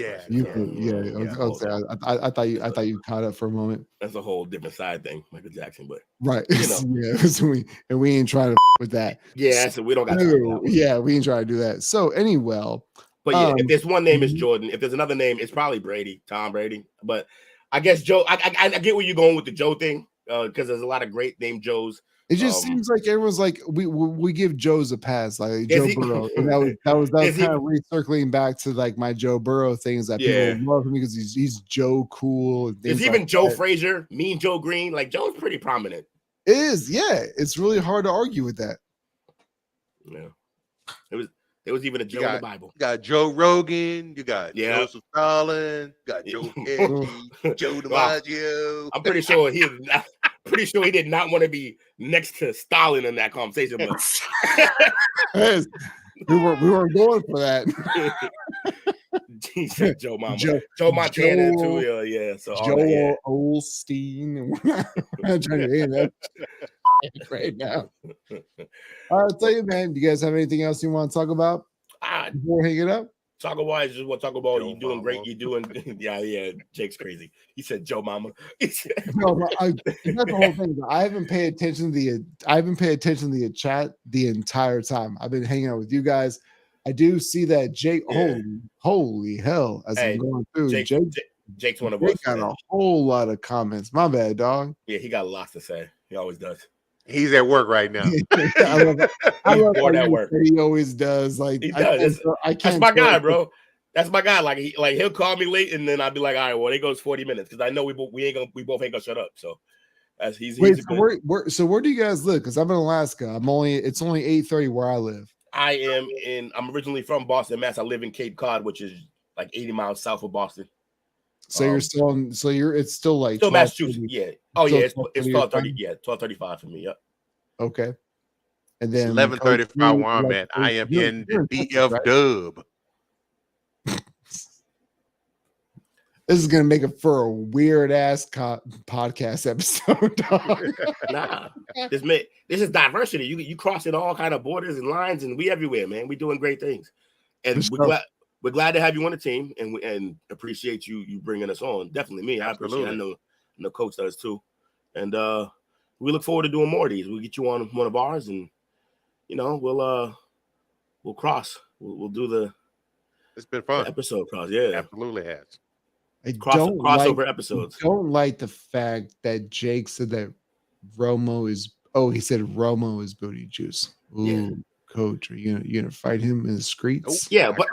I thought you caught up for a moment. That's a whole different side thing, Michael Jackson, but right. You know. we ain't trying to with that. Yeah, so we don't got time for that one. Yeah, we ain't trying to do that. So anyway, but yeah, if there's one name is Jordan, if there's another name, it's probably Brady, Tom Brady. But I guess Joe, I get where you're going with the Joe thing, because there's a lot of great named Joes. It just seems like everyone's like we give Joe's a pass, like Joe Burrow, and that was kind of recircling back to like my Joe Burrow things that people love him because he's Joe cool. There's even like Joe Frazier, Mean Joe Green, like Joe's pretty prominent. It is, yeah. It's really hard to argue with that. Yeah, there was even a Joe in the Bible. You got Joe Rogan, you got Joseph Stalin, you got Joe Pesci, Joe DiMaggio. I'm pretty sure he did not want to be next to Stalin in that conversation. But we weren't going for that. He said Joe Mama. Joe Montana too. Yeah. So Joel Osteen. We're not trying to end that right now. I'll tell you, man. Do you guys have anything else you want to talk about before we hang it up? Talk about just what talk about. You doing great. You doing yeah. Jake's crazy. He said Joe Mama. That's the whole thing. I haven't paid attention to the chat the entire time. I've been hanging out with you guys. I do see that Jake. Holy hell! As I'm going through, Jake's one of us. Got a whole lot of comments. My bad, dog. Yeah, he got a lot to say. He always does. He's at work right now. I love that work. He always does. Like he does. I can't. That's my guy, bro. That's my guy. Like he'll call me late, and then I'll be like, all right, well, it goes 40 minutes because I know we both ain't gonna shut up. So so where do you guys live? Because I'm in Alaska. It's only 8:30 where I live. I'm originally from Boston, Mass. I live in Cape Cod, which is like 80 miles south of Boston. So you're still it's still like Massachusetts. Yeah. Oh yeah, it's 12:30. Yeah, 12:35 for me. Yep. Okay. And then 11:35 where I'm at. I am in the DF Dub. This is gonna make it for a weird ass podcast episode, dog. Nah, this is diversity. You crossing all kind of borders and lines, and we everywhere, man. We doing great things, and we're glad to have you on the team, and appreciate you bringing us on. Definitely, me. I appreciate it. I know Coach does too, and we look forward to doing more of these. We'll get you on one of ours, and we'll cross. We'll do the. It's been fun. Episode cross, yeah, absolutely has. Crossover episodes. I don't like the fact that Jake said that Romo is. Oh, he said Romo is booty juice. Ooh, yeah. Coach, are you gonna fight him in the streets? Yeah, but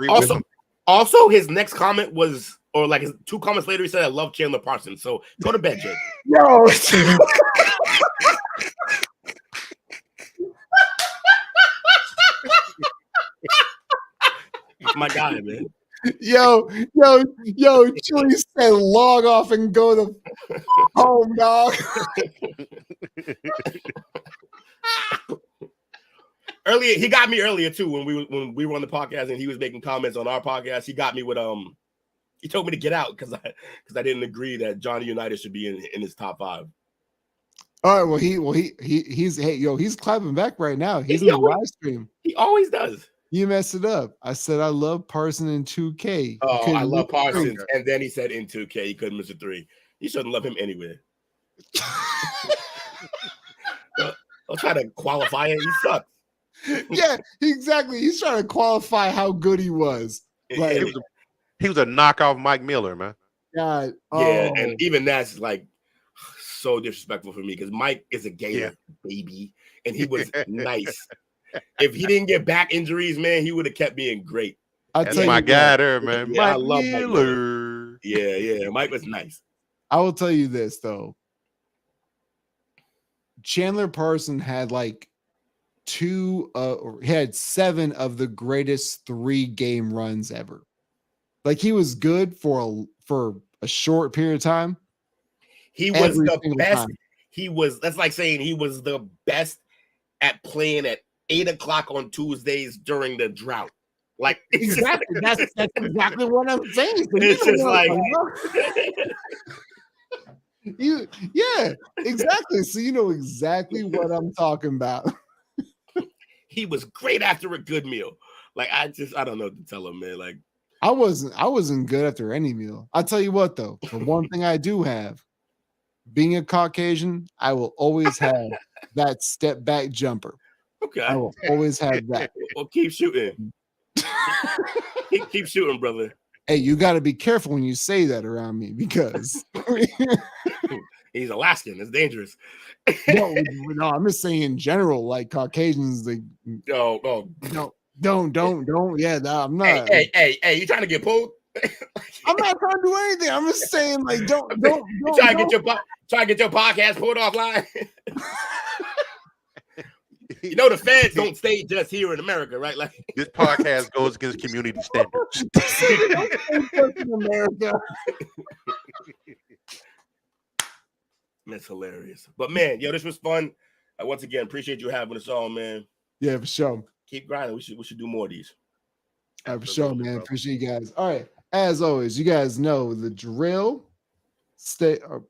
also his next comment was, or like his 2 comments later, he said, "I love Chandler Parsons." So go to bed, Jake. No. My guy, man. Yo, Chili said log off and go to home, dog. Earlier, he got me earlier too when we were on the podcast and he was making comments on our podcast. He got me with he told me to get out because I didn't agree that Johnny Unitas should be in his top 5. All right, he's clapping back right now. He's in the live stream. He always does. You messed it up. I said I love Parsons in 2K. Oh, I love Parsons. And then he said in 2K he couldn't miss a 3. You shouldn't love him anywhere. I'll try to qualify it. He sucks. Yeah, exactly. He's trying to qualify how good he was. Like, he was a knockoff Mike Miller, man. God. Yeah, and even that's like so disrespectful for me because Mike is a Gator baby, and he was nice. If he didn't get back injuries, man, he would have kept being great. That's my guy there, man. Yeah, Mike I love Miller. Mike. Yeah. Mike was nice. I will tell you this though. Chandler Parson had like he had 7 of the greatest 3-game runs ever. Like he was good for a short period of time. He was the best. That's like saying he was the best at playing at 8:00 on Tuesdays during the drought. Like exactly. That's exactly what I'm saying. So it's just like exactly. So you know exactly what I'm talking about. He was great after a good meal. Like I don't know what to tell him, man. Like I wasn't good after any meal. I'll tell you what though, the one thing I do have, being a Caucasian, I will always have that step back jumper. Okay. I will always have that. Well, keep shooting. keep shooting, brother. Hey, you got to be careful when you say that around me because he's Alaskan. It's dangerous. no, I'm just saying in general, like Caucasians, like don't. Yeah, I'm not. Hey, you trying to get pulled? I'm not trying to do anything. I'm just saying, like, don't. Try to get your podcast pulled offline. You know the feds don't stay just here in America, right? Like this podcast goes against community standards. in America. That's hilarious. But man, this was fun. Once again, appreciate you having us on, man. Yeah, for sure. Keep grinding. We should do more of these. For sure, man. Bro. Appreciate you guys. All right. As always, you guys know the drill. Stay up.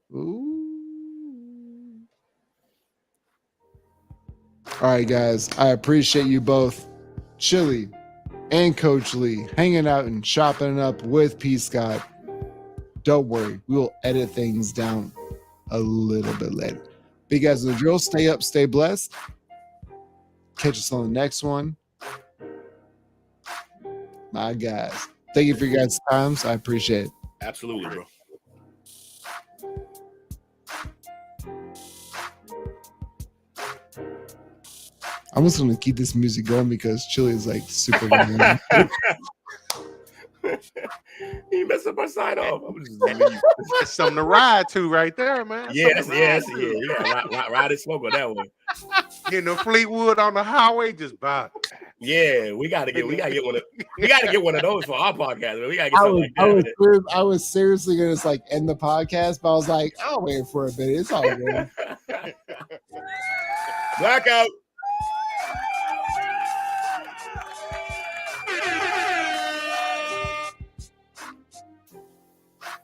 All right, guys. I appreciate you both, Chili and Coach Lee, hanging out and chopping it up with P. Scott. Don't worry, we will edit things down a little bit later. But you guys, the drill. Stay up, stay blessed. Catch us on the next one. My guys. Thank you for your guys' times. I appreciate it. Absolutely, bro. I'm just going to keep this music going because Chili is like super. You messed up our sign off. That's something to ride to right there, man. Yeah. Ride and smoke on that one. Getting the Fleetwood on the highway, just by. Yeah, we gotta get one of those for our podcast. Man. We gotta get something like that. I was seriously gonna just like end the podcast, but I was like, I'll wait for a bit. It's all good. Blackout.